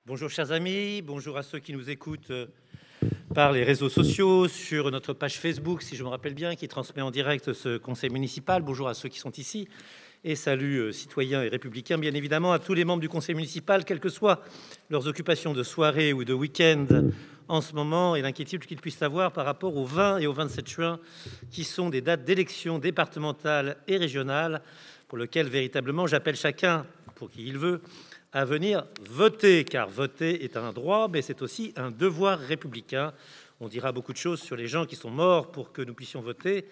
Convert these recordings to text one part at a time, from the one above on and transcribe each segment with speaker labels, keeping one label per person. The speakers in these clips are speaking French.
Speaker 1: Bonjour chers amis, bonjour à ceux qui nous écoutent par les réseaux sociaux, sur notre page Facebook, si je me rappelle bien, qui transmet en direct ce conseil municipal. Bonjour à ceux qui sont ici et salut citoyens et républicains, bien évidemment, à tous les membres du conseil municipal, quelles que soient leurs occupations de soirée ou de week-end en ce moment et l'inquiétude qu'ils puissent avoir par rapport au 20 et au 27 juin, qui sont des dates d'élections départementales et régionales, pour lesquelles véritablement j'appelle chacun, pour qui il veut, à venir voter, car voter est un droit, mais c'est aussi un devoir républicain. On dira beaucoup de choses sur les gens qui sont morts pour que nous puissions voter,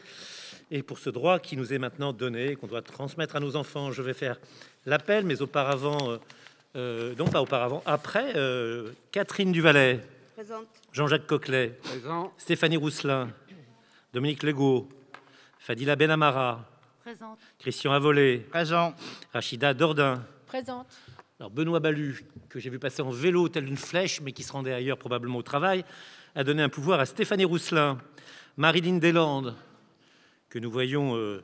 Speaker 1: et pour ce droit qui nous est maintenant donné, qu'on doit transmettre à nos enfants. Je vais faire l'appel, mais auparavant, non pas auparavant, après, Catherine Duvalet,
Speaker 2: Présente.
Speaker 1: Jean-Jacques Coquelet,
Speaker 3: Présent.
Speaker 1: Stéphanie Rousselin, Dominique Legault, Fadila Benamara,
Speaker 2: Présente.
Speaker 1: Christian Avolé,
Speaker 3: Présent.
Speaker 1: Rachida Dordain.
Speaker 2: Présente.
Speaker 1: Alors Benoît Balu, que j'ai vu passer en vélo tel une flèche, mais qui se rendait ailleurs probablement au travail, a donné un pouvoir à Stéphanie Rousselin. Marilyn Deslandes, que nous voyons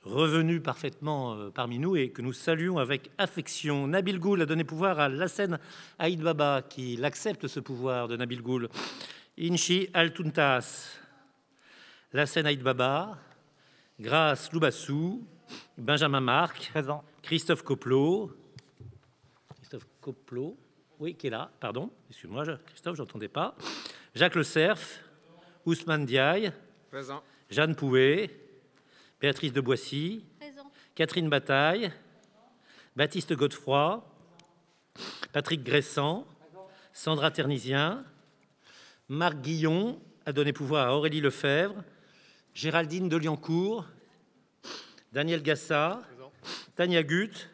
Speaker 1: revenue parfaitement parmi nous et que nous saluons avec affection. Nabil Goul a donné pouvoir à Lassen Aïd Baba, qui l'accepte ce pouvoir de Nabil Goul. Inchi Altuntas, Lassen Aïd Baba, Grace Loubassou, Benjamin Marc,
Speaker 3: Présent.
Speaker 1: Christophe Coplot, oui, qui est là, pardon, excuse-moi, Christophe, j'entendais pas. Jacques Le Cerf, Ousmane Diaye,
Speaker 3: Présent.
Speaker 1: Jeanne Pouet, Béatrice de Boissy,
Speaker 2: Présente.
Speaker 1: Catherine Bataille, Baptiste Godefroy, Patrick Gressant, Sandra Ternisien, Marc Guillon a donné pouvoir à Aurélie Lefebvre, Géraldine de Liancourt, Daniel Gassa, Tania Gut,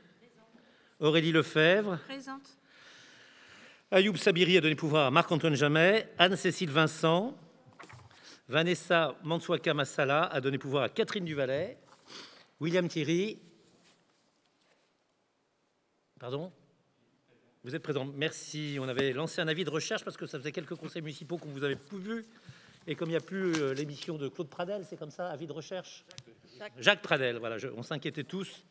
Speaker 1: Aurélie Lefebvre,
Speaker 2: Présente.
Speaker 1: Ayoub Sabiri a donné pouvoir à Marc-Antoine Jamet, Anne-Cécile Vincent, Vanessa Mansouaka Massala a donné pouvoir à Catherine Duvalet, William Thierry. Pardon ? Vous êtes présent. Merci. On avait lancé un avis de recherche parce que ça faisait quelques conseils municipaux qu'on vous avait plus vus. Et comme il n'y a plus l'émission de Claude Pradel, c'est comme ça, avis de recherche ? Jacques Pradel, voilà, on s'inquiétait tous.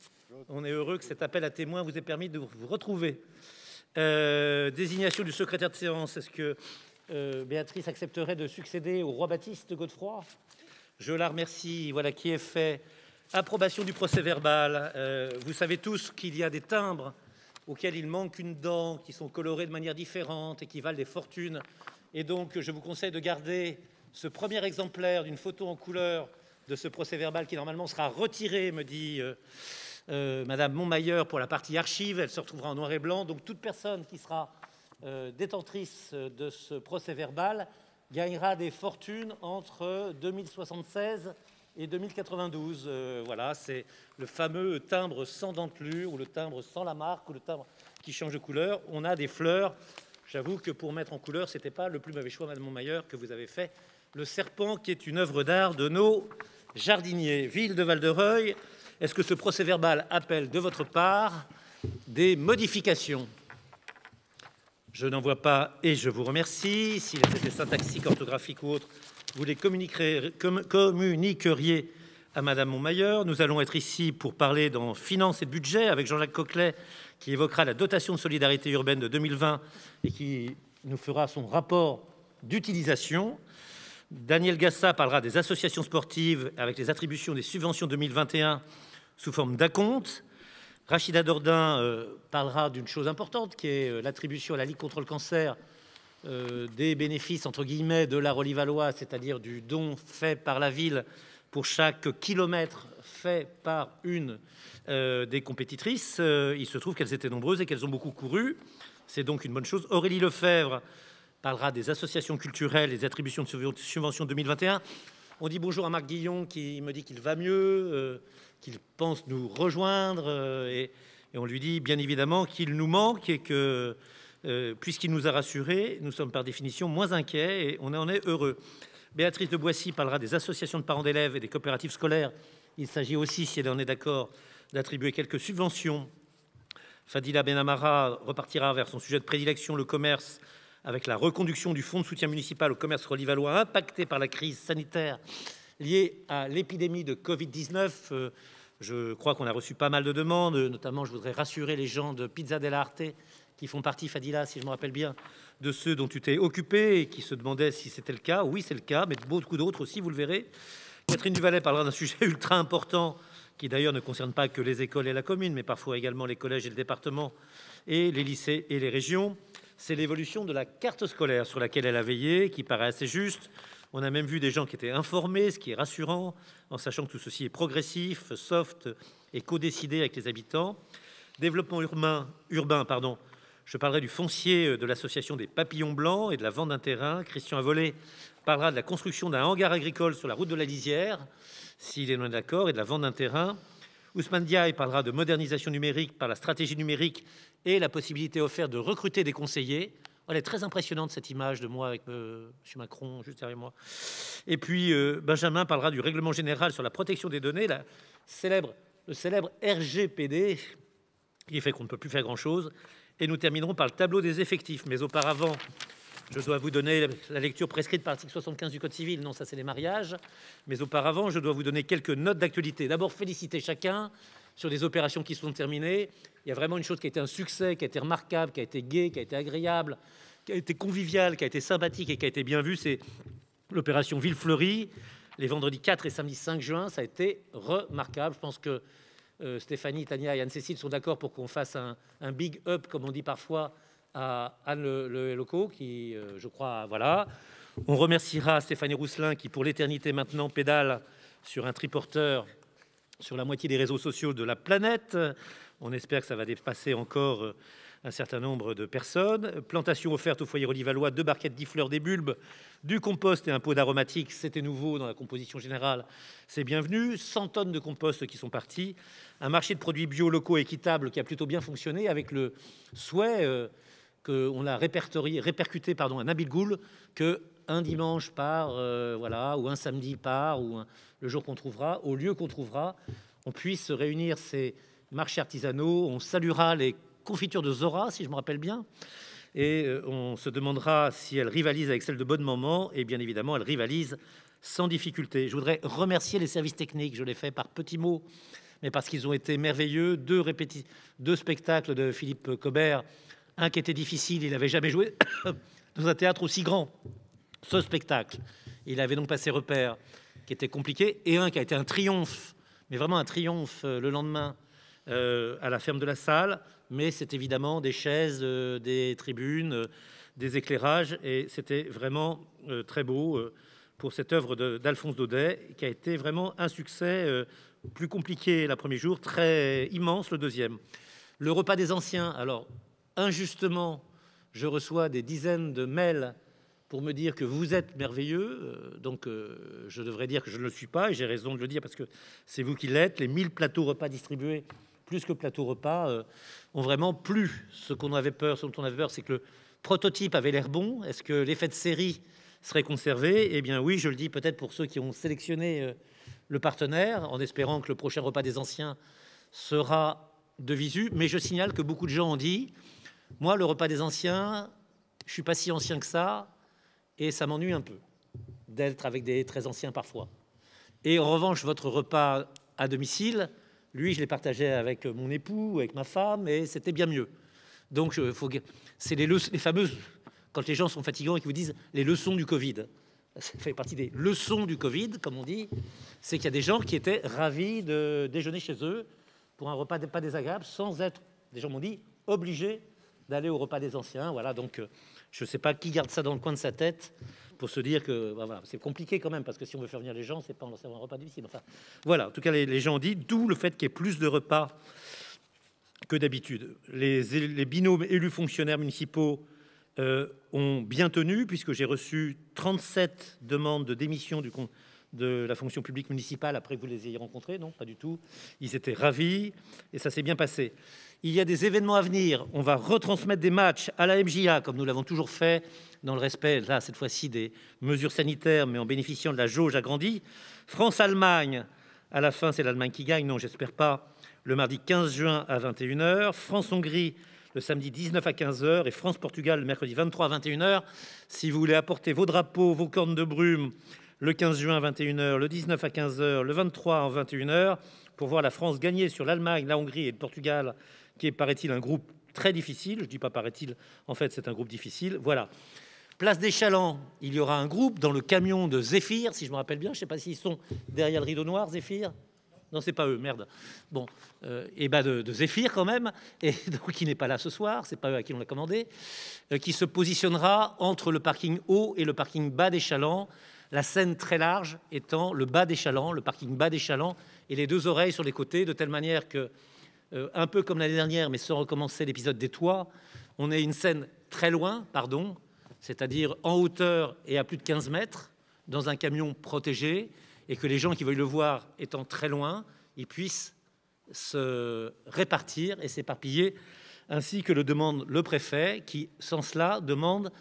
Speaker 1: On est heureux que cet appel à témoins vous ait permis de vous retrouver. Désignation du secrétaire de séance. Est-ce que Béatrice accepterait de succéder au roi Baptiste de Godefroy? Je la remercie. Voilà qui est fait. Approbation du procès-verbal. Vous savez tous qu'il y a des timbres auxquels il manque une dent, qui sont colorés de manière différente et qui valent des fortunes. Et donc, je vous conseille de garder ce premier exemplaire d'une photo en couleur de ce procès-verbal qui, normalement, sera retiré, me dit Madame Montmailleur, pour la partie archive. Elle se retrouvera en noir et blanc. Donc, toute personne qui sera détentrice de ce procès-verbal gagnera des fortunes entre 2076 et 2092. Voilà, c'est le fameux timbre sans dentelure, ou le timbre sans la marque, ou le timbre qui change de couleur. On a des fleurs. J'avoue que pour mettre en couleur, c'était pas le plus mauvais choix, Madame Montmailleur, que vous avez fait. Le serpent, qui est une œuvre d'art de nos jardiniers. Ville de Val-de-Reuil, est-ce que ce procès-verbal appelle de votre part des modifications? Je n'en vois pas et je vous remercie. S'il était syntaxique, orthographique ou autre, vous les communiqueriez à Madame Montmailleur. Nous allons être ici pour parler dans finances et de budget avec Jean-Jacques Coquelet, qui évoquera la dotation de solidarité urbaine de 2020 et qui nous fera son rapport d'utilisation. Daniel Gassa parlera des associations sportives avec les attributions des subventions 2021 sous forme d'acompte. Rachida Dordain parlera d'une chose importante qui est l'attribution à la Ligue contre le cancer des bénéfices, entre guillemets, de la Rolly-Valois, c'est-à-dire du don fait par la ville pour chaque kilomètre fait par une des compétitrices. Il se trouve qu'elles étaient nombreuses et qu'elles ont beaucoup couru. C'est donc une bonne chose. Aurélie Lefebvre parlera des associations culturelles et des attributions de subventions 2021. On dit bonjour à Marc Guillon qui me dit qu'il va mieux, qu'il pense nous rejoindre et on lui dit bien évidemment qu'il nous manque et que puisqu'il nous a rassurés, nous sommes par définition moins inquiets et on en est heureux. Béatrice de Boissy parlera des associations de parents d'élèves et des coopératives scolaires. Il s'agit aussi, si elle en est d'accord, d'attribuer quelques subventions. Fadila Benamara repartira vers son sujet de prédilection, le commerce, avec la reconduction du fonds de soutien municipal au commerce Rolly-Valois impacté par la crise sanitaire liée à l'épidémie de Covid-19. Je crois qu'on a reçu pas mal de demandes, notamment je voudrais rassurer les gens de Pizza dell'Arte qui font partie, Fadila, si je me rappelle bien, de ceux dont tu t'es occupé et qui se demandaient si c'était le cas. Oui, c'est le cas, mais beaucoup d'autres aussi, vous le verrez. Catherine Duvalet parlera d'un sujet ultra important qui d'ailleurs ne concerne pas que les écoles et la commune, mais parfois également les collèges et le département, et les lycées et les régions. C'est l'évolution de la carte scolaire sur laquelle elle a veillé, qui paraît assez juste. On a même vu des gens qui étaient informés, ce qui est rassurant, en sachant que tout ceci est progressif, soft et co-décidé avec les habitants. Développement urbain, je parlerai du foncier de l'association des Papillons Blancs et de la vente d'un terrain. Christian Avolé parlera de la construction d'un hangar agricole sur la route de la Lisière, s'il est loin d'accord, et de la vente d'un terrain. Ousmane Diaye parlera de modernisation numérique par la stratégie numérique et la possibilité offerte de recruter des conseillers. Elle est très impressionnante, cette image de moi avec M. Macron juste derrière moi. Et puis, Benjamin parlera du règlement général sur la protection des données, le célèbre RGPD, qui fait qu'on ne peut plus faire grand-chose. Et nous terminerons par le tableau des effectifs. Mais auparavant, je dois vous donner la lecture prescrite par l'article 75 du Code civil. Non, ça, c'est les mariages. Mais auparavant, je dois vous donner quelques notes d'actualité. D'abord, féliciter chacun sur des opérations qui sont terminées. Il y a vraiment une chose qui a été un succès, qui a été remarquable, qui a été gai, qui a été agréable, qui a été convivial, qui a été sympathique et qui a été bien vu. C'est l'opération Villefleurie, les vendredis 4 et samedi 5 juin. Ça a été remarquable. Je pense que Stéphanie, Tania et Anne-Cécile sont d'accord pour qu'on fasse un big up, comme on dit parfois, à Anne Le Loco, qui, je crois, voilà. On remerciera Stéphanie Rousselin, qui, pour l'éternité maintenant, pédale sur un triporteur sur la moitié des réseaux sociaux de la planète. On espère que ça va dépasser encore un certain nombre de personnes. Plantation offerte au foyer Olivallois, 2 barquettes d'ifleurs, des bulbes, du compost et un pot d'aromatique. C'était nouveau dans la composition générale, c'est bienvenu. 100 tonnes de compost qui sont parties. Un marché de produits bio locaux équitables qui a plutôt bien fonctionné, avec le souhait qu'on a répercuté à Nabil Goul, que un dimanche par, voilà, ou un samedi par, ou le jour qu'on trouvera, au lieu qu'on trouvera, on puisse réunir ces marchés artisanaux. On saluera les confitures de Zora, si je me rappelle bien, et on se demandera si elles rivalisent avec celles de Bonne Maman, et bien évidemment, elles rivalisent sans difficulté. Je voudrais remercier les services techniques, je l'ai fait par petits mots, mais parce qu'ils ont été merveilleux. 2 spectacles de Philippe Cobert, un qui était difficile, il n'avait jamais joué dans un théâtre aussi grand. Ce spectacle, il avait donc pas ses repères, qui était compliqué, et un qui a été un triomphe, mais vraiment un triomphe le lendemain à la ferme de la Salle. Mais c'est évidemment des chaises, des tribunes, des éclairages, et c'était vraiment très beau pour cette œuvre d'Alphonse Daudet, qui a été vraiment un succès, plus compliqué le premier jour, très immense le deuxième. Le repas des anciens, alors injustement, je reçois des dizaines de mails pour me dire que vous êtes merveilleux, donc je devrais dire que je ne le suis pas, et j'ai raison de le dire parce que c'est vous qui l'êtes. Les 1000 plateaux repas distribués, plus que plateaux repas, ont vraiment plu. Ce dont on avait peur, c'est que le prototype avait l'air bon. Est-ce que l'effet de série serait conservé? Eh bien oui, je le dis peut-être pour ceux qui ont sélectionné le partenaire, en espérant que le prochain repas des anciens sera de visu. Mais je signale que beaucoup de gens ont dit, moi, le repas des anciens, je suis pas si ancien que ça, et ça m'ennuie un peu d'être avec des très anciens parfois. Et en revanche, votre repas à domicile, lui, je l'ai partagé avec mon époux, avec ma femme, et c'était bien mieux. Donc, c'est les fameuses, quand les gens sont fatigants et qu'ils vous disent les leçons du Covid. Ça fait partie des leçons du Covid, comme on dit. C'est qu'il y a des gens qui étaient ravis de déjeuner chez eux pour un repas pas désagréable, sans être, des gens m'ont dit, obligés d'aller au repas des anciens. Voilà, donc je ne sais pas qui garde ça dans le coin de sa tête pour se dire que voilà, c'est compliqué quand même, parce que si on veut faire venir les gens, c'est pas en leur servant un repas difficile. Enfin, voilà, en tout cas, les gens ont dit, d'où le fait qu'il y ait plus de repas que d'habitude. Les binômes élus fonctionnaires municipaux ont bien tenu, puisque j'ai reçu 37 demandes de démission de la fonction publique municipale après que vous les ayez rencontrés. Non, pas du tout. Ils étaient ravis et ça s'est bien passé. Il y a des événements à venir. On va retransmettre des matchs à la MJA, comme nous l'avons toujours fait, dans le respect, là, cette fois-ci, des mesures sanitaires, mais en bénéficiant de la jauge agrandie. France-Allemagne, à la fin, c'est l'Allemagne qui gagne. Non, j'espère pas. Le mardi 15 juin à 21 h. France-Hongrie, le samedi 19 à 15 h. Et France-Portugal, le mercredi 23 à 21 h. Si vous voulez apporter vos drapeaux, vos cornes de brume, le 15 juin à 21 h, le 19 à 15 h, le 23 à 21 h, pour voir la France gagner sur l'Allemagne, la Hongrie et le Portugal, qui est, paraît-il, un groupe très difficile. Je dis pas paraît-il, en fait, c'est un groupe difficile. Voilà. Place des Chalands, il y aura un groupe dans le camion de Zéphyr, si je me rappelle bien. Je sais pas s'ils sont derrière le rideau noir, Zéphyr. Non, c'est pas eux, merde. Bon, et ben de Zéphyr quand même, et donc qui n'est pas là ce soir, c'est pas eux à qui on l'a commandé, qui se positionnera entre le parking haut et le parking bas des Chalands, la scène très large étant le bas des Chalands, le parking bas des Chalands, et les deux oreilles sur les côtés, de telle manière que, un peu comme l'année dernière, mais sans recommencer l'épisode des toits, on ait une scène très loin, pardon, c'est-à-dire en hauteur et à plus de 15 mètres, dans un camion protégé, et que les gens qui veulent le voir étant très loin, ils puissent se répartir et s'éparpiller, ainsi que le demande le préfet, qui, sans cela, demande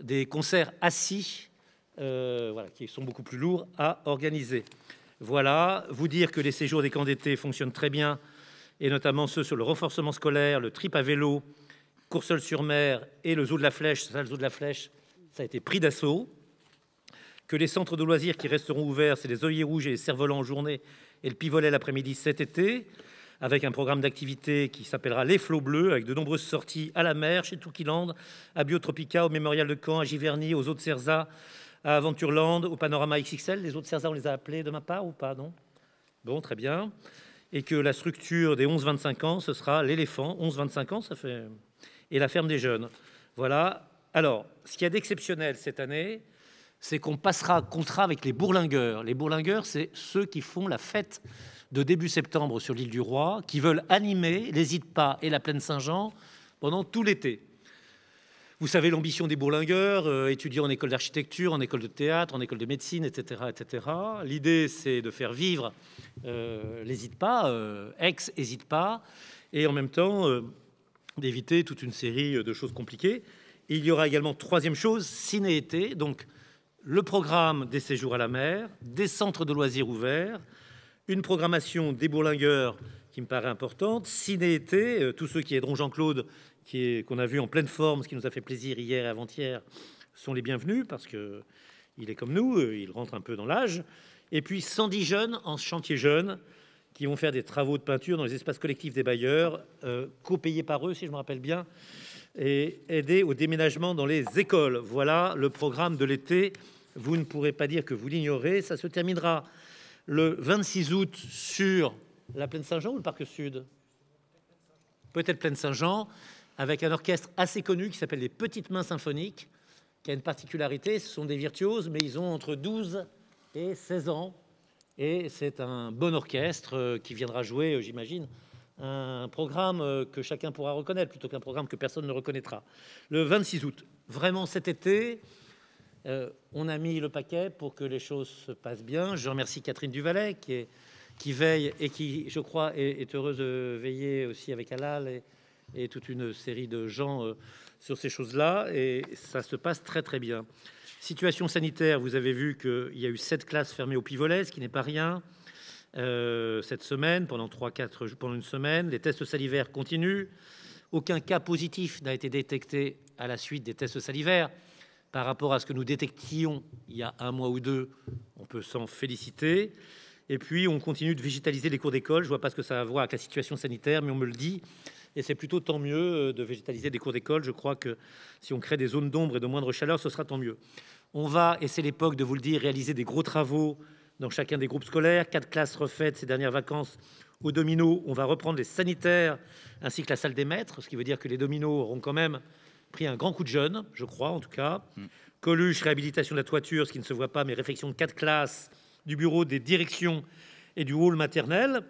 Speaker 1: des concerts assis, voilà, qui sont beaucoup plus lourds à organiser. Voilà, vous dire que les séjours des camps d'été fonctionnent très bien, et notamment ceux sur le renforcement scolaire, le trip à vélo, Courseulles-sur-Mer et le zoo de la Flèche. Ça, le zoo de la Flèche, ça a été pris d'assaut. Que les centres de loisirs qui resteront ouverts, c'est les œillets rouges et les cerfs-volants en journée et le pivolet l'après-midi cet été, avec un programme d'activité qui s'appellera Les Flots Bleus, avec de nombreuses sorties à la mer, chez Toukiland, à Biotropica, au Mémorial de Caen, à Giverny, aux eaux de Cerza, à Aventureland, au Panorama XXL. Les eaux de Cerza, on les a appelés de ma part ou pas, non? Bon, très bien. Et que la structure des 11-25 ans, ce sera l'éléphant. 11-25 ans, ça fait... Et la ferme des jeunes. Voilà. Alors, ce qu'il y a d'exceptionnel cette année, c'est qu'on passera contrat avec les bourlingueurs. Les bourlingueurs, c'est ceux qui font la fête de début septembre sur l'île du Roi, qui veulent animer les Pas et la Plaine Saint-Jean pendant tout l'été. Vous savez l'ambition des bourlingueurs, étudiants en école d'architecture, en école de théâtre, en école de médecine, etc. etc. L'idée, c'est de faire vivre les Pas, ex-hésite pas, et en même temps d'éviter toute une série de choses compliquées. Et il y aura également, troisième chose, ciné-été, donc le programme des séjours à la mer, des centres de loisirs ouverts, une programmation des bourlingueurs qui me paraît importante, ciné-été, tous ceux qui aideront Jean-Claude, qu'on a vu en pleine forme, ce qui nous a fait plaisir hier et avant-hier, sont les bienvenus, parce qu'il est comme nous, il rentre un peu dans l'âge. Et puis 110 jeunes en chantier jeune, qui vont faire des travaux de peinture dans les espaces collectifs des bailleurs, co-payés par eux, si je me rappelle bien, et aider au déménagement dans les écoles. Voilà le programme de l'été. Vous ne pourrez pas dire que vous l'ignorez. Ça se terminera le 26 août sur la Plaine Saint-Jean ou le Parc Sud? Peut-être Plaine Saint-Jean, avec un orchestre assez connu qui s'appelle les Petites Mains Symphoniques, qui a une particularité, ce sont des virtuoses, mais ils ont entre 12 et 16 ans. Et c'est un bon orchestre qui viendra jouer, j'imagine, un programme que chacun pourra reconnaître, plutôt qu'un programme que personne ne reconnaîtra. Le 26 août, vraiment cet été, on a mis le paquet pour que les choses se passent bien. Je remercie Catherine Duvalet, qui veille et qui, je crois, est heureuse de veiller aussi avec Alal et toute une série de gens sur ces choses-là. Et ça se passe très, très bien. Situation sanitaire, vous avez vu qu'il y a eu 7 classes fermées au Pivolet, ce qui n'est pas rien. Cette semaine, pendant 3-4 jours, pendant une semaine, les tests salivaires continuent. Aucun cas positif n'a été détecté à la suite des tests salivaires. Par rapport à ce que nous détections il y a 1 mois ou 2, on peut s'en féliciter. Et puis, on continue de végétaliser les cours d'école. Je ne vois pas ce que ça a à voir avec la situation sanitaire, mais on me le dit. Et c'est plutôt tant mieux de végétaliser des cours d'école. Je crois que si on crée des zones d'ombre et de moindre chaleur, ce sera tant mieux. On va, et c'est l'époque de vous le dire, réaliser des gros travaux dans chacun des groupes scolaires. 4 classes refaites ces dernières vacances au domino. On va reprendre les sanitaires ainsi que la salle des maîtres, ce qui veut dire que les dominos auront quand même pris un grand coup de jeune, je crois en tout cas. Coluche, réhabilitation de la toiture, ce qui ne se voit pas, mais réfection de 4 classes, du bureau des directions et du hall maternel,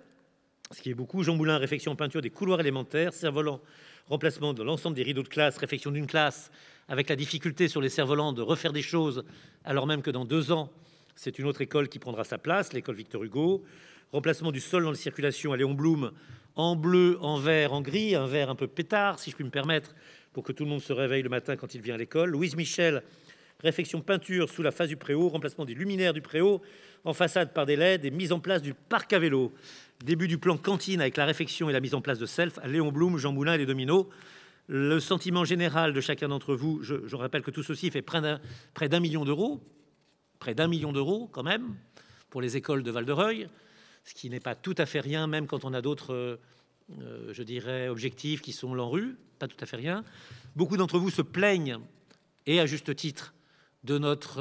Speaker 1: ce qui est beaucoup. Jean Moulin, réfection peinture des couloirs élémentaires. Cerf-volant, remplacement de l'ensemble des rideaux de classe, réfection d'une classe, avec la difficulté sur les cerfs-volants de refaire des choses, alors même que dans 2 ans, c'est une autre école qui prendra sa place, l'école Victor Hugo. Remplacement du sol dans la circulation à Léon Blum, en bleu, en vert, en gris, un vert un peu pétard, si je puis me permettre, pour que tout le monde se réveille le matin quand il vient à l'école. Louise Michel, réfection peinture sous la face du préau, remplacement des luminaires du préau, en façade par des LED et mise en place du parc à vélo. Début du plan cantine avec la réfection et la mise en place de self à Léon Blum, Jean Moulin et les dominos. Le sentiment général de chacun d'entre vous, je rappelle que tout ceci fait près d'1 million d'euros, près d'1 million d'euros quand même, pour les écoles de Val-de-Reuil, ce qui n'est pas tout à fait rien, même quand on a d'autres je dirais, objectifs qui sont l'ANRU, pas tout à fait rien. Beaucoup d'entre vous se plaignent, et à juste titre, de notre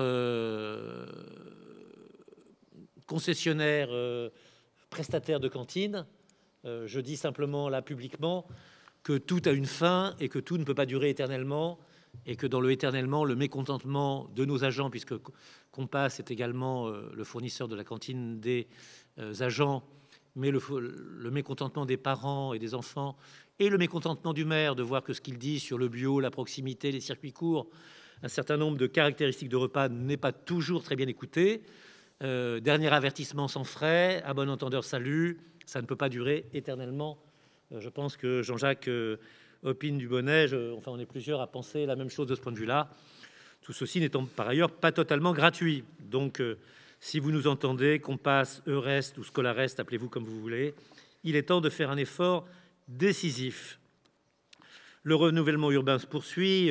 Speaker 1: concessionnaire prestataire de cantine. Je dis simplement là publiquement que tout a une fin et que tout ne peut pas durer éternellement, et que dans le éternellement, le mécontentement de nos agents, puisque Compass est également le fournisseur de la cantine des agents, mais le mécontentement des parents et des enfants, et le mécontentement du maire de voir que ce qu'il dit sur le bio, la proximité, les circuits courts, un certain nombre de caractéristiques de repas n'est pas toujours très bien écouté. Dernier avertissement sans frais, à bon entendeur salut, ça ne peut pas durer éternellement. Je pense que Jean-Jacques Opine du Bonnet, enfin on est plusieurs à penser la même chose de ce point de vue-là. Tout ceci n'étant par ailleurs pas totalement gratuit. Donc si vous nous entendez, Compass, Eurest ou Scolarest, appelez-vous comme vous voulez, il est temps de faire un effort décisif. Le renouvellement urbain se poursuit.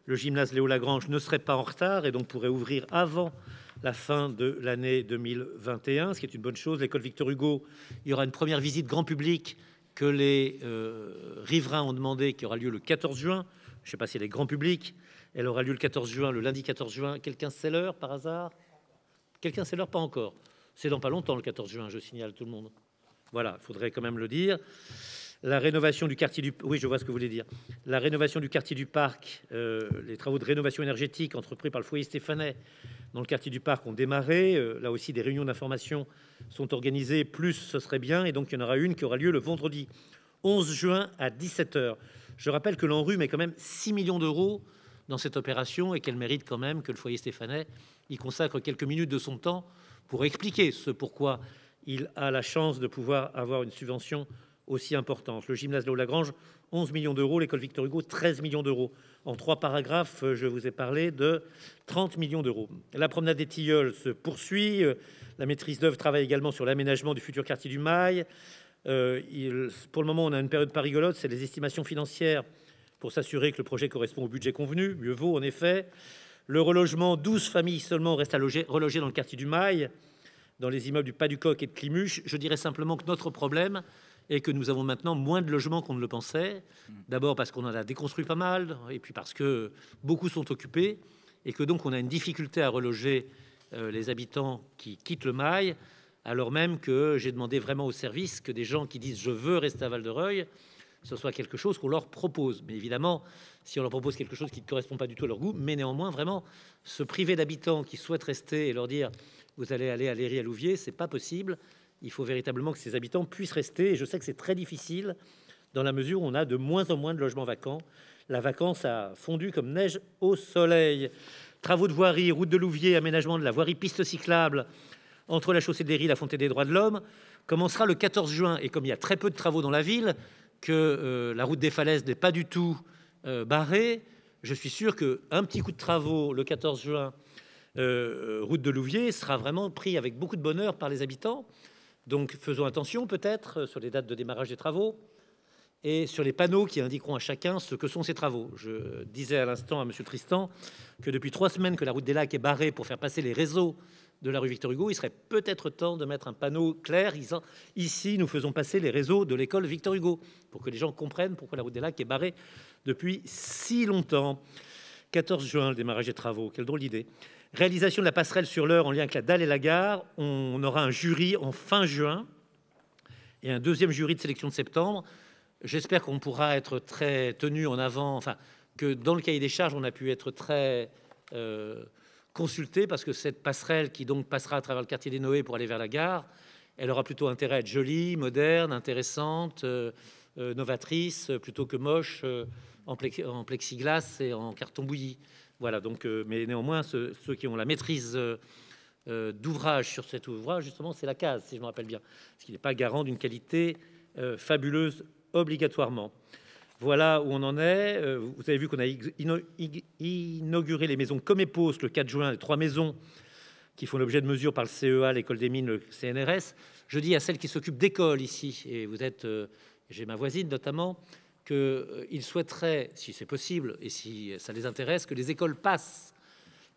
Speaker 1: Le gymnase Léo Lagrange ne serait pas en retard et donc pourrait ouvrir avant la fin de l'année 2021, ce qui est une bonne chose. L'école Victor Hugo, il y aura une première visite grand public que les riverains ont demandé, qui aura lieu le 14 juin. Je ne sais pas si elle est grand public. Elle aura lieu le 14 juin, le lundi 14 juin. Quelqu'un sait l'heure par hasard? Quelqu'un sait l'heure? Pas encore. C'est dans pas longtemps, le 14 juin, je signale tout le monde. Voilà, il faudrait quand même le dire. La rénovation du quartier du... Oui, je vois ce que vous voulez dire. La rénovation du quartier du Parc, les travaux de rénovation énergétique entrepris par le foyer Stéphanet dans le quartier du Parc ont démarré. Là aussi, des réunions d'information sont organisées, plus ce serait bien. Et donc, il y en aura une qui aura lieu le vendredi 11 juin à 17 h. Je rappelle que l'ANRU met quand même 6 millions d'euros dans cette opération et qu'elle mérite quand même que le foyer Stéphanet y consacre quelques minutes de son temps pour expliquer ce pourquoi il a la chance de pouvoir avoir une subvention aussi importante. Le gymnase Léo Lagrange, 11 millions d'euros, l'école Victor Hugo, 13 millions d'euros. En 3 paragraphes, je vous ai parlé de 30 millions d'euros. La promenade des Tilleuls se poursuit. La maîtrise d'œuvre travaille également sur l'aménagement du futur quartier du Mail. Pour le moment, on a une période pas rigolote, c'est les estimations financières pour s'assurer que le projet correspond au budget convenu. Mieux vaut, en effet. Le relogement, 12 familles seulement restent à reloger dans le quartier du Mail, dans les immeubles du Pas du Coq et de Climuche. Je dirais simplement que notre problème et que nous avons maintenant moins de logements qu'on ne le pensait. D'abord parce qu'on en a déconstruit pas mal, et puis parce que beaucoup sont occupés, et que donc on a une difficulté à reloger les habitants qui quittent le Mail, alors même que j'ai demandé vraiment au service que des gens qui disent « je veux rester à Val-de-Reuil », ce soit quelque chose qu'on leur propose. Mais évidemment, si on leur propose quelque chose qui ne correspond pas du tout à leur goût, mais néanmoins, vraiment, se priver d'habitants qui souhaitent rester et leur dire « vous allez aller à Léry à Louviers », c'est pas possible. Il faut véritablement que ces habitants puissent rester. Et je sais que c'est très difficile dans la mesure où on a de moins en moins de logements vacants. La vacance a fondu comme neige au soleil. Travaux de voirie, route de Louviers, aménagement de la voirie piste cyclable entre la chaussée d'Héry et la Fontaine des Droits de l'Homme commencera le 14 juin. Et comme il y a très peu de travaux dans la ville, que la route des Falaises n'est pas du tout barrée, je suis sûr qu'un petit coup de travaux le 14 juin, route de Louviers, sera vraiment pris avec beaucoup de bonheur par les habitants. Donc faisons attention peut-être sur les dates de démarrage des travaux et sur les panneaux qui indiqueront à chacun ce que sont ces travaux. Je disais à l'instant à M. Tristan que depuis 3 semaines que la route des Lacs est barrée pour faire passer les réseaux de la rue Victor Hugo, il serait peut-être temps de mettre un panneau clair disant « Ici, nous faisons passer les réseaux de l'école Victor Hugo » pour que les gens comprennent pourquoi la route des Lacs est barrée depuis si longtemps. 14 juin, le démarrage des travaux, quelle drôle d'idée. Réalisation de la passerelle sur l'Eure en lien avec la dalle et la gare. On aura un jury en fin juin et un deuxième jury de sélection de septembre. J'espère qu'on pourra être très tenu en avant, enfin, que dans le cahier des charges, on a pu être très consulté parce que cette passerelle qui donc passera à travers le quartier des Noé pour aller vers la gare, elle aura plutôt intérêt à être jolie, moderne, intéressante, novatrice, plutôt que moche en plexiglas et en carton bouilli. Voilà, donc, mais néanmoins, ceux qui ont la maîtrise d'ouvrage sur cet ouvrage, justement, c'est la case, si je me rappelle bien, ce qui n'est pas garant d'une qualité fabuleuse obligatoirement. Voilà où on en est. Vous avez vu qu'on a inauguré les maisons Comépos le 4 juin, les 3 maisons qui font l'objet de mesures par le CEA, l'école des mines, le CNRS. Je dis à celles qui s'occupent d'écoles ici, et vous êtes, j'ai ma voisine notamment, qu'ils souhaiteraient, si c'est possible, et si ça les intéresse, que les écoles passent,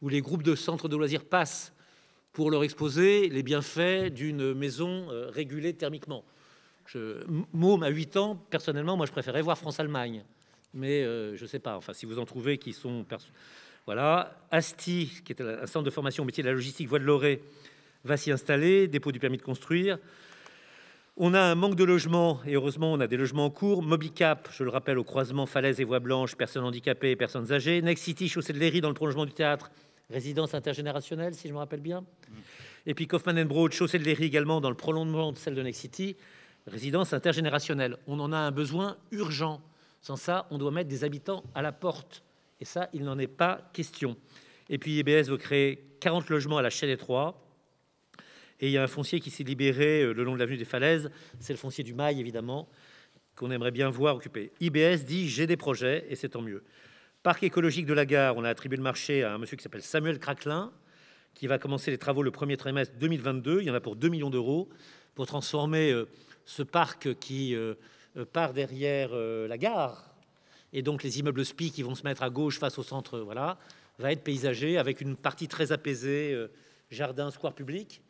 Speaker 1: ou les groupes de centres de loisirs passent, pour leur exposer les bienfaits d'une maison régulée thermiquement. Môme à 8 ans, personnellement, moi, je préférais voir France-Allemagne. Mais je ne sais pas, enfin, si vous en trouvez qui sont... Voilà. Asti, qui est un centre de formation au métier de la logistique Voie de Lorée, va s'y installer, dépôt du permis de construire. On a un manque de logements, et heureusement, on a des logements en cours. Mobicap, je le rappelle, au croisement Falaise et Voie Blanche, personnes handicapées et personnes âgées. Next City, chaussée de Léry, dans le prolongement du théâtre, résidence intergénérationnelle, si je me rappelle bien. Et puis Kaufmann & Broad, chaussée de Léry également, dans le prolongement de celle de Next City, résidence intergénérationnelle. On en a un besoin urgent. Sans ça, on doit mettre des habitants à la porte. Et ça, il n'en est pas question. Et puis IBS veut créer 40 logements à la Chaîne Étroit. Et il y a un foncier qui s'est libéré le long de l'avenue des Falaises. C'est le foncier du Mail, évidemment, qu'on aimerait bien voir occupé. IBS dit « j'ai des projets » et c'est tant mieux. Parc écologique de la Gare, on a attribué le marché à un monsieur qui s'appelle Samuel Craquelin, qui va commencer les travaux le premier trimestre 2022. Il y en a pour 2 millions d'euros pour transformer ce parc qui part derrière la gare. Et donc les immeubles SPI qui vont se mettre à gauche face au centre, voilà, va être paysagé avec une partie très apaisée, jardin, square public,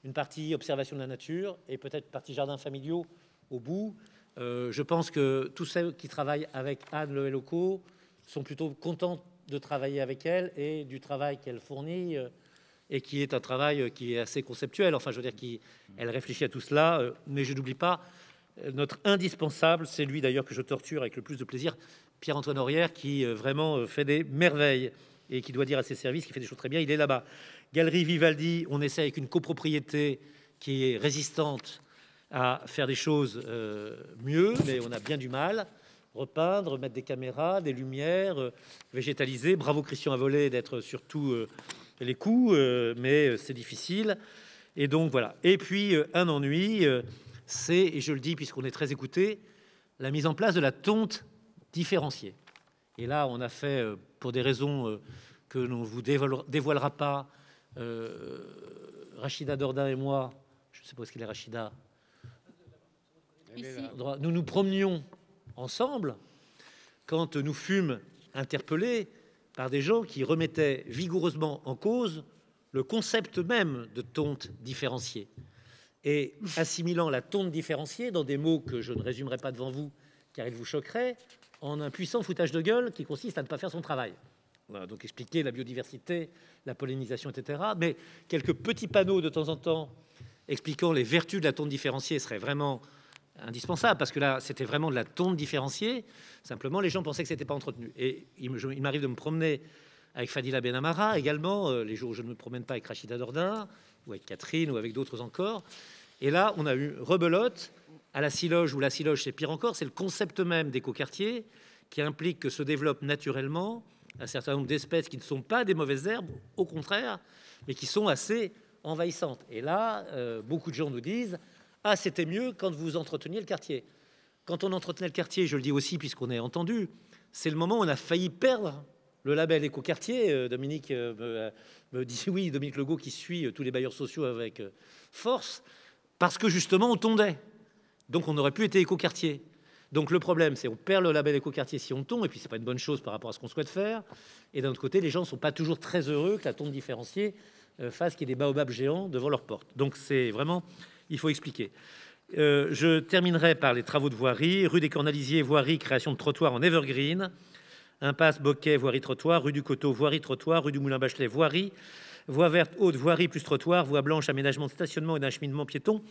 Speaker 1: une partie observation de la nature et peut-être une partie jardin familiaux au bout. Je pense que tous ceux qui travaillent avec Anne Le Locaux sont plutôt contents de travailler avec elle et du travail qu'elle fournit et qui est un travail qui est assez conceptuel. Enfin, je veux dire qu'elle réfléchit à tout cela, mais je n'oublie pas notre indispensable, c'est lui d'ailleurs que je torture avec le plus de plaisir, Pierre-Antoine Aurière, qui vraiment fait des merveilles et qui doit dire à ses services qu'il fait des choses très bien. Il est là-bas. Galerie Vivaldi, on essaie avec une copropriété qui est résistante à faire des choses mieux, mais on a bien du mal. Repeindre, mettre des caméras, des lumières, végétaliser. Bravo Christian Avolé d'être sur tous les coups, mais c'est difficile. Et donc voilà. Et puis un ennui, c'est, et je le dis puisqu'on est très écouté, la mise en place de la tonte différenciée. Et là, on a fait, pour des raisons que l'on ne vous dévoilera pas, Rachida Dordain et moi, je ne sais pas où est-ce qu'il est Rachida,
Speaker 2: Ici.
Speaker 1: nous nous promenions ensemble quand nous fûmes interpellés par des gens qui remettaient vigoureusement en cause le concept même de tonte différenciée et assimilant la tonte différenciée dans des mots que je ne résumerai pas devant vous car ils vous choqueraient, en un puissant foutage de gueule qui consiste à ne pas faire son travail. Voilà, donc expliquer la biodiversité, la pollinisation, etc. Mais quelques petits panneaux de temps en temps expliquant les vertus de la tonte différenciée serait vraiment indispensable, parce que là, c'était vraiment de la tonte différenciée. Simplement, les gens pensaient que c'était pas entretenu. Et il m'arrive de me promener avec Fadila Benamara également, les jours où je ne me promène pas avec Rachida Dordain, ou avec Catherine, ou avec d'autres encore. Et là, on a eu rebelote à la Siloge, ou la Siloge, c'est pire encore, c'est le concept même d'écoquartier qui implique que se développe naturellement un certain nombre d'espèces qui ne sont pas des mauvaises herbes, au contraire, mais qui sont assez envahissantes. Et là, beaucoup de gens nous disent « Ah, c'était mieux quand vous entreteniez le quartier ». Quand on entretenait le quartier, je le dis aussi puisqu'on est entendu, c'est le moment où on a failli perdre le label écoquartier. Dominique me dit oui, Dominique Legault qui suit tous les bailleurs sociaux avec force, parce que justement on tondait. Donc on aurait pu être écoquartier. Donc le problème, c'est on perd le label écoquartier si on tombe, et puis c'est pas une bonne chose par rapport à ce qu'on souhaite faire. Et d'un autre côté, les gens ne sont pas toujours très heureux que la tonte différenciée fasse qu'il y ait des baobabs géants devant leur porte. Donc c'est vraiment, il faut expliquer. Je terminerai par les travaux de voirie. Rue des Cornalisiers, voirie, création de trottoirs en evergreen. Impasse Boquet, voirie trottoir. Rue du Coteau, voirie trottoir. Rue du Moulin Bachelet, voirie. Voie verte haute, voirie plus trottoir. Voie blanche, aménagement de stationnement et d'acheminement piéton.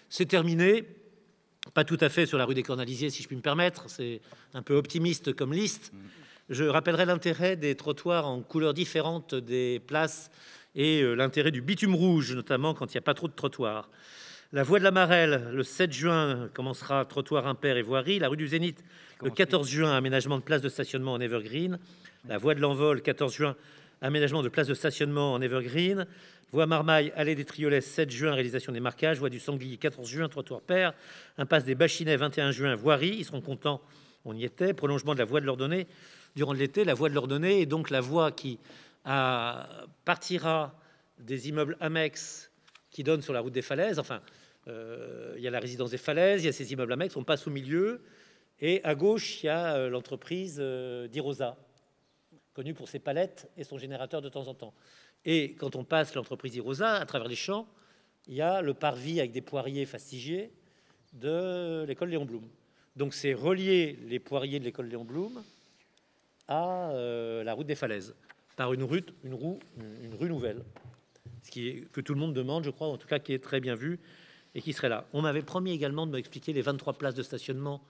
Speaker 1: C'est terminé. Pas tout à fait sur la rue des Cornalisiers, si je puis me permettre. C'est un peu optimiste comme liste. Je rappellerai l'intérêt des trottoirs en couleurs différentes des places et l'intérêt du bitume rouge, notamment quand il n'y a pas trop de trottoirs. La voie de la Marelle, le 7 juin, commencera trottoir impair et voirie. La rue du Zénith, le 14 juin, aménagement de places de stationnement en evergreen. La voie de l'Envol, 14 juin, aménagement de places de stationnement en evergreen. Voie Marmaille, allée des Triolets, 7 juin, réalisation des marquages. Voie du Sanglier, 14 juin, trottoir pair. Impasse des Bachinets, 21 juin, voirie. Ils seront contents, on y était. Prolongement de la voie de l'Ordonnée durant l'été. La voie de l'Ordonnée est donc la voie qui partira des immeubles Amex qui donnent sur la route des Falaises. Enfin, il y a la résidence des Falaises, il y a ces immeubles Amex, on passe au milieu. Et à gauche, il y a l'entreprise d'Irosa, connue pour ses palettes et son générateur de temps en temps. Et quand on passe l'entreprise Irosa, à travers les champs, il y a le parvis avec des poiriers fastigiés, de l'école Léon Blum. Donc c'est relier les poiriers de l'école Léon Blum à la route des Falaises, par une rue nouvelle, ce qui est, que tout le monde demande, je crois, en tout cas qui est très bien vu et qui serait là. On m'avait promis également de m'expliquer les 23 places de stationnement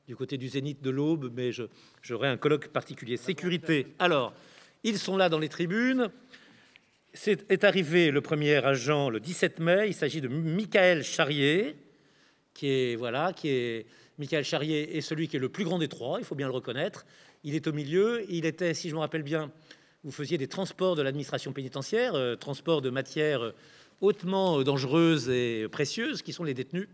Speaker 1: du côté du Zénith de l'Aube, mais j'aurai un colloque particulier. Sécurité, alors, ils sont là dans les tribunes. Est arrivé le premier agent le 17 mai, il s'agit de Michael Charrier, Michael Charrier est celui qui est le plus grand des trois, il faut bien le reconnaître. Il est au milieu, il était, si je me rappelle bien, vous faisiez des transports de l'administration pénitentiaire, transports de matières hautement dangereuses et précieuses, qui sont les détenus.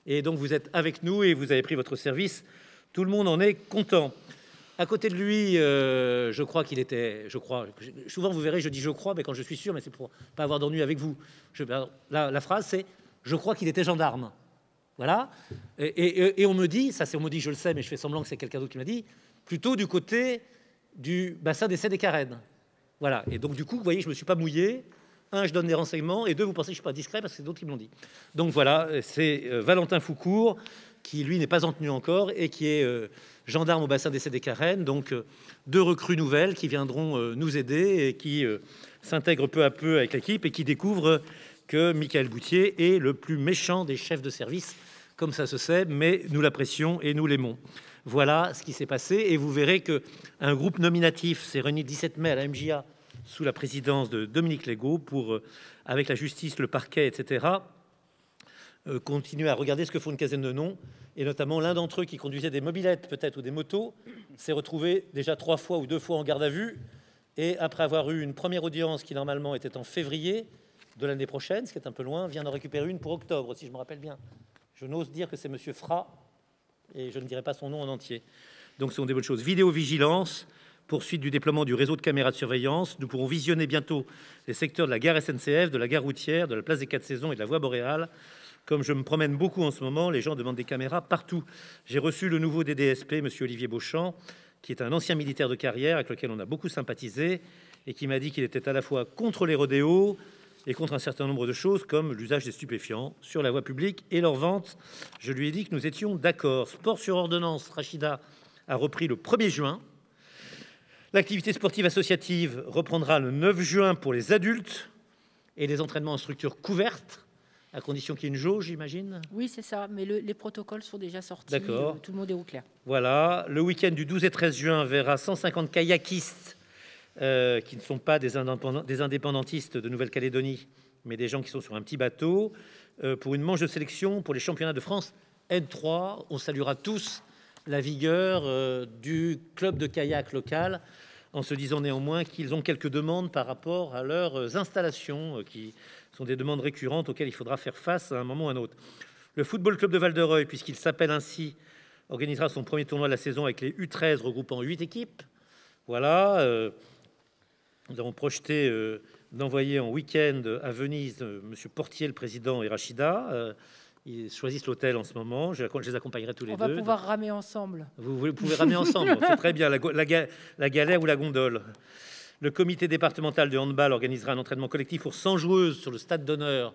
Speaker 1: Et donc vous êtes avec nous et vous avez pris votre service. Tout le monde en est content. À côté de lui, je crois qu'il était... souvent vous verrez, je dis je crois, mais quand je suis sûr, mais c'est pour pas avoir d'ennui avec vous. La phrase, c'est « je crois qu'il était gendarme ». Voilà. Et on me dit, on me dit, je le sais, mais je fais semblant que c'est quelqu'un d'autre qui m'a dit, plutôt du côté du bassin d'essai des Carènes. Voilà. Et donc, du coup, vous voyez, je ne me suis pas mouillé. Un, je donne des renseignements. Et deux, vous pensez que je ne suis pas discret parce que c'est d'autres qui me l'ont dit. Donc, voilà, c'est Valentin Foucourt, qui, lui, n'est pas en tenue encore et qui est gendarme au bassin d'essai des Carènes. Donc, deux recrues nouvelles qui viendront nous aider et qui s'intègrent peu à peu avec l'équipe et qui découvrent que Michael Boutier est le plus méchant des chefs de service, comme ça se sait, mais nous l'apprécions et nous l'aimons. Voilà ce qui s'est passé, et vous verrez qu'un groupe nominatif s'est réuni le 17 mai à la MJA sous la présidence de Dominique Legault pour, avec la justice, le parquet, etc., continuer à regarder ce que font une quinzaine de noms, et notamment l'un d'entre eux qui conduisait des mobylettes peut-être ou des motos, s'est retrouvé déjà 3 fois ou 2 fois en garde à vue, et après avoir eu une première audience qui normalement était en février de l'année prochaine, ce qui est un peu loin, vient d'en récupérer une pour octobre, si je me rappelle bien. Je n'ose dire que c'est Monsieur Fra, et je ne dirai pas son nom en entier. Donc ce sont des bonnes choses. Vidéovigilance, poursuite du déploiement du réseau de caméras de surveillance. Nous pourrons visionner bientôt les secteurs de la gare SNCF, de la gare routière, de la place des 4 saisons et de la voie boréale. Comme je me promène beaucoup en ce moment, les gens demandent des caméras partout. J'ai reçu le nouveau DDSP, Monsieur Olivier Beauchamp, qui est un ancien militaire de carrière avec lequel on a beaucoup sympathisé et qui m'a dit qu'il était à la fois contre les rodéos et contre un certain nombre de choses comme l'usage des stupéfiants sur la voie publique et leur vente. Je lui ai dit que nous étions d'accord. Sport sur ordonnance, Rachida a repris le 1er juin. L'activité sportive associative reprendra le 9 juin pour les adultes et les entraînements en structure couverte, à condition qu'il y ait une jauge, j'imagine.
Speaker 3: Oui, c'est ça, mais les protocoles sont déjà sortis.
Speaker 1: D'accord.
Speaker 3: Tout le monde est au clair.
Speaker 1: Voilà. Le week-end du 12 et 13 juin verra 150 kayakistes qui ne sont pas des indépendantistes de Nouvelle-Calédonie, mais des gens qui sont sur un petit bateau, pour une manche de sélection pour les championnats de France N3. On saluera tous la vigueur du club de kayak local, en se disant néanmoins qu'ils ont quelques demandes par rapport à leurs installations, qui sont des demandes récurrentes auxquelles il faudra faire face à un moment ou à un autre. Le Football Club de Val-de-Reuil, puisqu'il s'appelle ainsi, organisera son premier tournoi de la saison avec les U13 regroupant 8 équipes. Voilà. Nous avons projeté d'envoyer en week-end à Venise Monsieur Portier, le président, et Rachida. Ils choisissent l'hôtel en ce moment. Je les accompagnerai tous les deux.
Speaker 3: On va pouvoir ramer ensemble.
Speaker 1: Vous pouvez ramer ensemble. C'est très bien. La galère ou la gondole. Le comité départemental de handball organisera un entraînement collectif pour 100 joueuses sur le stade d'honneur.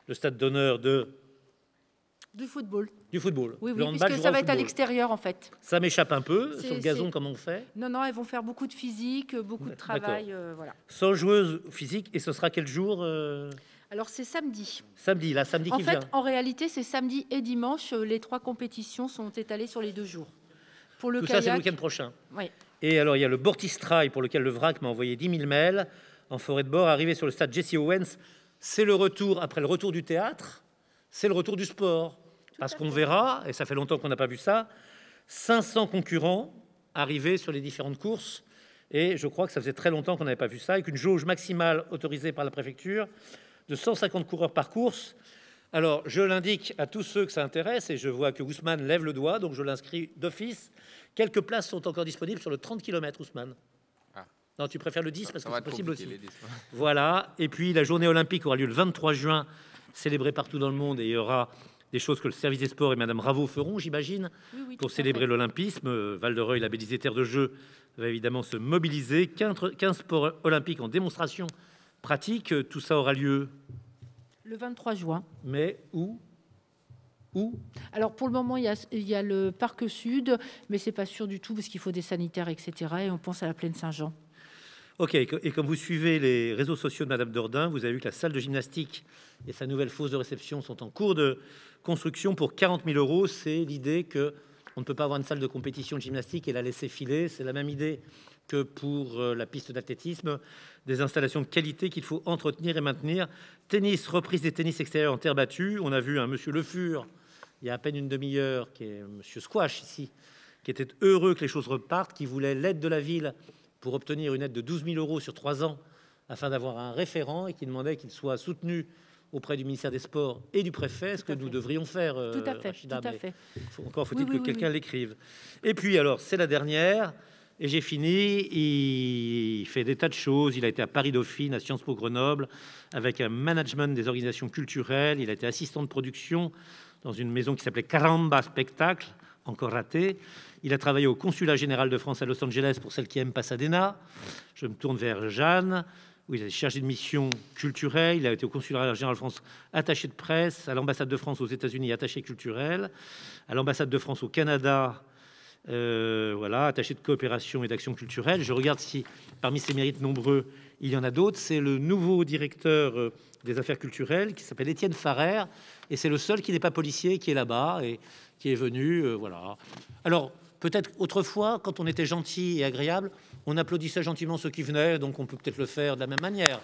Speaker 1: Le stade d'honneur
Speaker 3: du football.
Speaker 1: Du football.
Speaker 3: Oui, oui, puisque ça va être à l'extérieur, en fait.
Speaker 1: Ça m'échappe un peu. Sur le gazon, comment on fait?
Speaker 3: Non, non, elles vont faire beaucoup de physique, beaucoup de travail. Voilà.
Speaker 1: 100 joueuses physiques, et ce sera quel jour
Speaker 3: Alors, c'est samedi.
Speaker 1: Samedi, là, samedi qui vient.
Speaker 3: En fait, en réalité, c'est samedi et dimanche. Les 3 compétitions sont étalées sur les 2 jours. Pour le
Speaker 1: Tout
Speaker 3: kayak,
Speaker 1: ça, c'est le week-end prochain.
Speaker 3: Oui.
Speaker 1: Et alors, il y a le Bortistrail, pour lequel le VRAC m'a envoyé 10 000 mails, en forêt de bord, arrivé sur le stade Jesse Owens. C'est le retour, après le retour du théâtre, c'est le retour du sport. Parce qu'on verra, et ça fait longtemps qu'on n'a pas vu ça, 500 concurrents arrivés sur les différentes courses. Et je crois que ça faisait très longtemps qu'on n'avait pas vu ça, avec une jauge maximale autorisée par la préfecture de 150 coureurs par course. Alors, je l'indique à tous ceux que ça intéresse, et je vois que Ousmane lève le doigt, donc je l'inscris d'office. Quelques places sont encore disponibles sur le 30 km, Ousmane. Ah. Non, tu préfères le 10 parce que c'est possible aussi. Voilà, et puis la journée olympique aura lieu le 23 juin, célébrée partout dans le monde, et il y aura des choses que le service des sports et Madame Raveau feront, j'imagine, oui, pour célébrer l'olympisme. Val-de-Reuil, labellisé terre de jeu, va évidemment se mobiliser. 15 sports olympiques en démonstration pratique. Tout ça aura lieu
Speaker 3: le 23 juin.
Speaker 1: Mais où? Où?
Speaker 3: Alors pour le moment, il y a le parc sud, mais c'est pas sûr du tout parce qu'il faut des sanitaires, etc. Et on pense à la plaine Saint-Jean.
Speaker 1: Ok, et comme vous suivez les réseaux sociaux de Madame Dordain, vous avez vu que la salle de gymnastique et sa nouvelle fosse de réception sont en cours de construction pour 40 000 euros. C'est l'idée que on ne peut pas avoir une salle de compétition de gymnastique et la laisser filer. C'est la même idée que pour la piste d'athlétisme, des installations de qualité qu'il faut entretenir et maintenir. Tennis, reprise des tennis extérieurs en terre battue. On a vu un monsieur Le Fur, il y a à peine une demi-heure, qui est monsieur Squash ici, qui était heureux que les choses repartent, qui voulait l'aide de la ville pour obtenir une aide de 12 000 euros sur 3 ans afin d'avoir un référent et qui demandait qu'il soit soutenu auprès du ministère des Sports et du préfet, ce que nous devrions faire,
Speaker 3: Tout à fait,
Speaker 1: Rachida,
Speaker 3: tout à
Speaker 1: mais
Speaker 3: fait.
Speaker 1: encore faut-il
Speaker 3: Oui,
Speaker 1: que
Speaker 3: oui,
Speaker 1: quelqu'un l'écrive. Et puis alors, c'est la dernière, et j'ai fini. Il fait des tas de choses. Il a été à Paris-Dauphine, à Sciences Po Grenoble, avec un management des organisations culturelles. Il a été assistant de production dans une maison qui s'appelait Caramba Spectacle, encore raté. Il a travaillé au Consulat général de France à Los Angeles, pour celles qui aiment Pasadena. Je me tourne vers Jeanne, où il a été chargé de mission culturelle. Il a été au Consulat général de France, attaché de presse, à l'ambassade de France aux États-Unis, attaché culturel, à l'ambassade de France au Canada, voilà, attaché de coopération et d'action culturelle. Je regarde si, parmi ses mérites nombreux, il y en a d'autres. C'est le nouveau directeur des affaires culturelles, qui s'appelle Étienne Farrer, et c'est le seul qui n'est pas policier, qui est là-bas et qui est venu, voilà. Alors, peut-être autrefois, quand on était gentil et agréable, on applaudissait gentiment ceux qui venaient, donc on peut peut-être le faire de la même manière.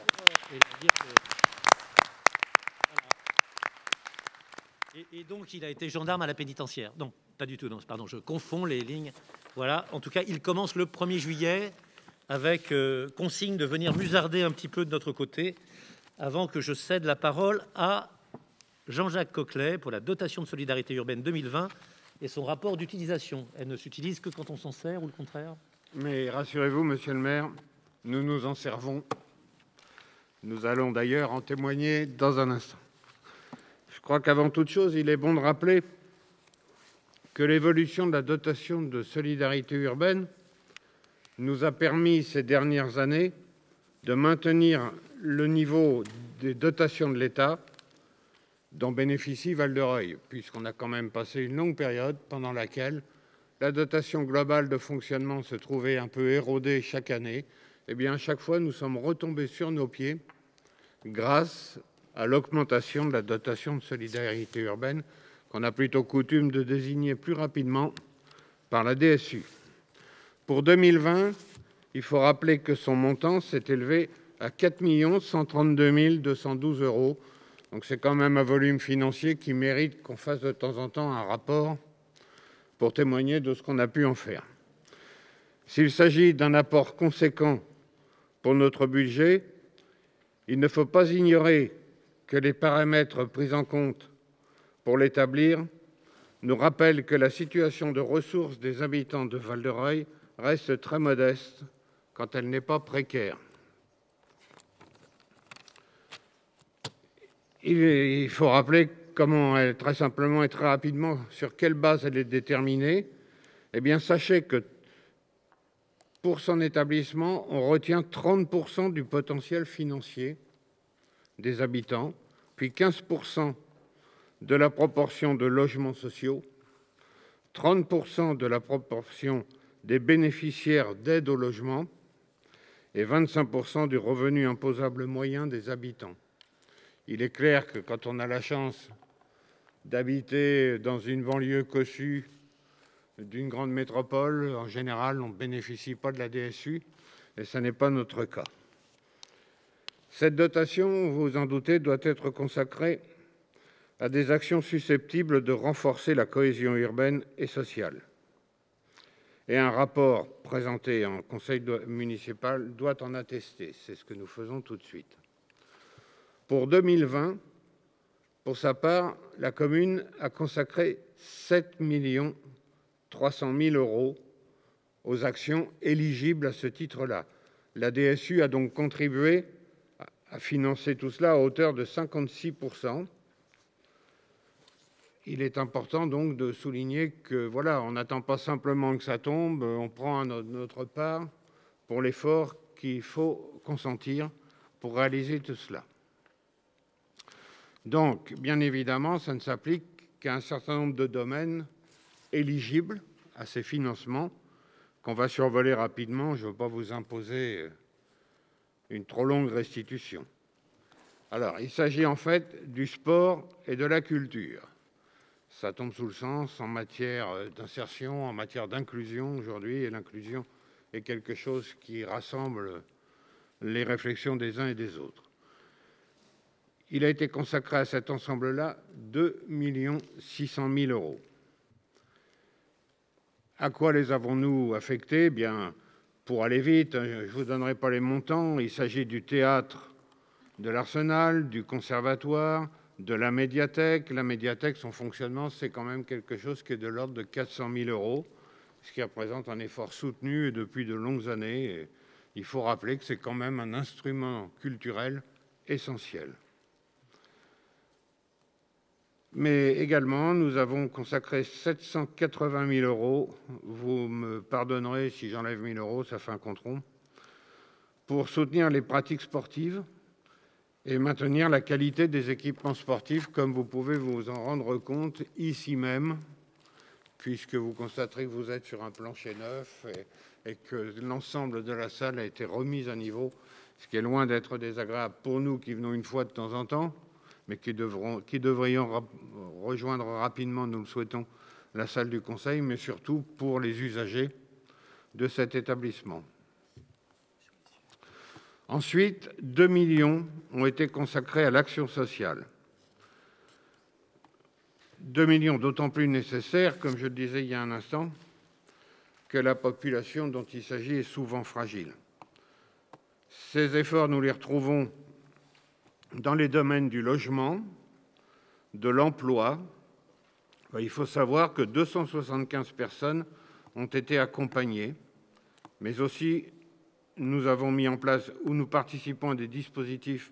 Speaker 1: Et donc, il a été gendarme à la pénitentiaire. Non, pas du tout, non, pardon, je confonds les lignes. Voilà, en tout cas, il commence le 1er juillet avec consigne de venir musarder un petit peu de notre côté avant que je cède la parole à Jean-Jacques Coquelet pour la dotation de solidarité urbaine 2020 et son rapport d'utilisation. Elle ne s'utilise que quand on s'en sert ou le contraire?
Speaker 2: Mais rassurez-vous, monsieur le maire, nous nous en servons. Nous allons d'ailleurs en témoigner dans un instant. Je crois qu'avant toute chose, il est bon de rappeler que l'évolution de la dotation de solidarité urbaine nous a permis ces dernières années de maintenir le niveau des dotations de l'État dont bénéficie Val-de-Reuil, puisqu'on a quand même passé une longue période pendant laquelle la dotation globale de fonctionnement se trouvait un peu érodée chaque année. Eh bien, à chaque fois, nous sommes retombés sur nos pieds grâce à l'augmentation de la dotation de solidarité urbaine, qu'on a plutôt coutume de désigner plus rapidement par la DSU. Pour 2020, il faut rappeler que son montant s'est élevé à 4 132 212 €. Donc c'est quand même un volume financier qui mérite qu'on fasse de temps en temps un rapport pour témoigner de ce qu'on a pu en faire. S'il s'agit d'un apport conséquent pour notre budget, il ne faut pas ignorer que les paramètres pris en compte pour l'établir nous rappellent que la situation de ressources des habitants de Val-de-Reuil reste très modeste quand elle n'est pas précaire. Il faut rappeler comment très simplement et très rapidement sur quelle base elle est déterminée. Eh bien, sachez que pour son établissement, on retient 30 % du potentiel financier des habitants, puis 15 % de la proportion de logements sociaux, 30 % de la proportion des bénéficiaires d'aide au logement et 25 % du revenu imposable moyen des habitants. Il est clair que quand on a la chance d'habiter dans une banlieue cossue d'une grande métropole, en général, on ne bénéficie pas de la DSU, et ce n'est pas notre cas. Cette dotation, vous vous en doutez, doit être consacrée à des actions susceptibles de renforcer la cohésion urbaine et sociale. Et un rapport présenté en conseil municipal doit en attester. C'est ce que nous faisons tout de suite. Pour 2020, pour sa part, la commune a consacré 7 300 000 € aux actions éligibles à ce titre-là. La DSU a donc contribué à financer tout cela à hauteur de 56 %. Il est important donc de souligner que voilà, on n'attend pas simplement que ça tombe, on prend notre part pour l'effort qu'il faut consentir pour réaliser tout cela. Donc, bien évidemment, ça ne s'applique qu'il y a un certain nombre de domaines éligibles à ces financements qu'on va survoler rapidement. Je ne veux pas vous imposer une trop longue restitution. Alors, il s'agit en fait du sport et de la culture. Ça tombe sous le sens en matière d'insertion, en matière d'inclusion aujourd'hui, et l'inclusion est quelque chose qui rassemble les réflexions des uns et des autres. Il a été consacré à cet ensemble-là 2 600 000 €. À quoi les avons-nous affectés? Eh bien, pour aller vite, je ne vous donnerai pas les montants. Il s'agit du théâtre de l'Arsenal, du conservatoire, de la médiathèque. La médiathèque, son fonctionnement, c'est quand même quelque chose qui est de l'ordre de 400 000 €, ce qui représente un effort soutenu depuis de longues années. Et il faut rappeler que c'est quand même un instrument culturel essentiel. Mais également, nous avons consacré 780 000 €, vous me pardonnerez si j'enlève 1 000 €, ça fait un compte rond, pour soutenir les pratiques sportives et maintenir la qualité des équipements sportifs, comme vous pouvez vous en rendre compte ici même, puisque vous constaterez que vous êtes sur un plancher neuf et que l'ensemble de la salle a été remise à niveau, ce qui est loin d'être désagréable pour nous qui venons une fois de temps en temps, mais qui devrions rejoindre rapidement, nous le souhaitons, la salle du Conseil, mais surtout pour les usagers de cet établissement. Ensuite, 2 millions ont été consacrés à l'action sociale. 2 millions d'autant plus nécessaires, comme je le disais il y a un instant, que la population dont il s'agit est souvent fragile. Ces efforts, nous les retrouvons dans les domaines du logement, de l'emploi. Il faut savoir que 275 personnes ont été accompagnées, mais aussi nous avons mis en place ou nous participons à des dispositifs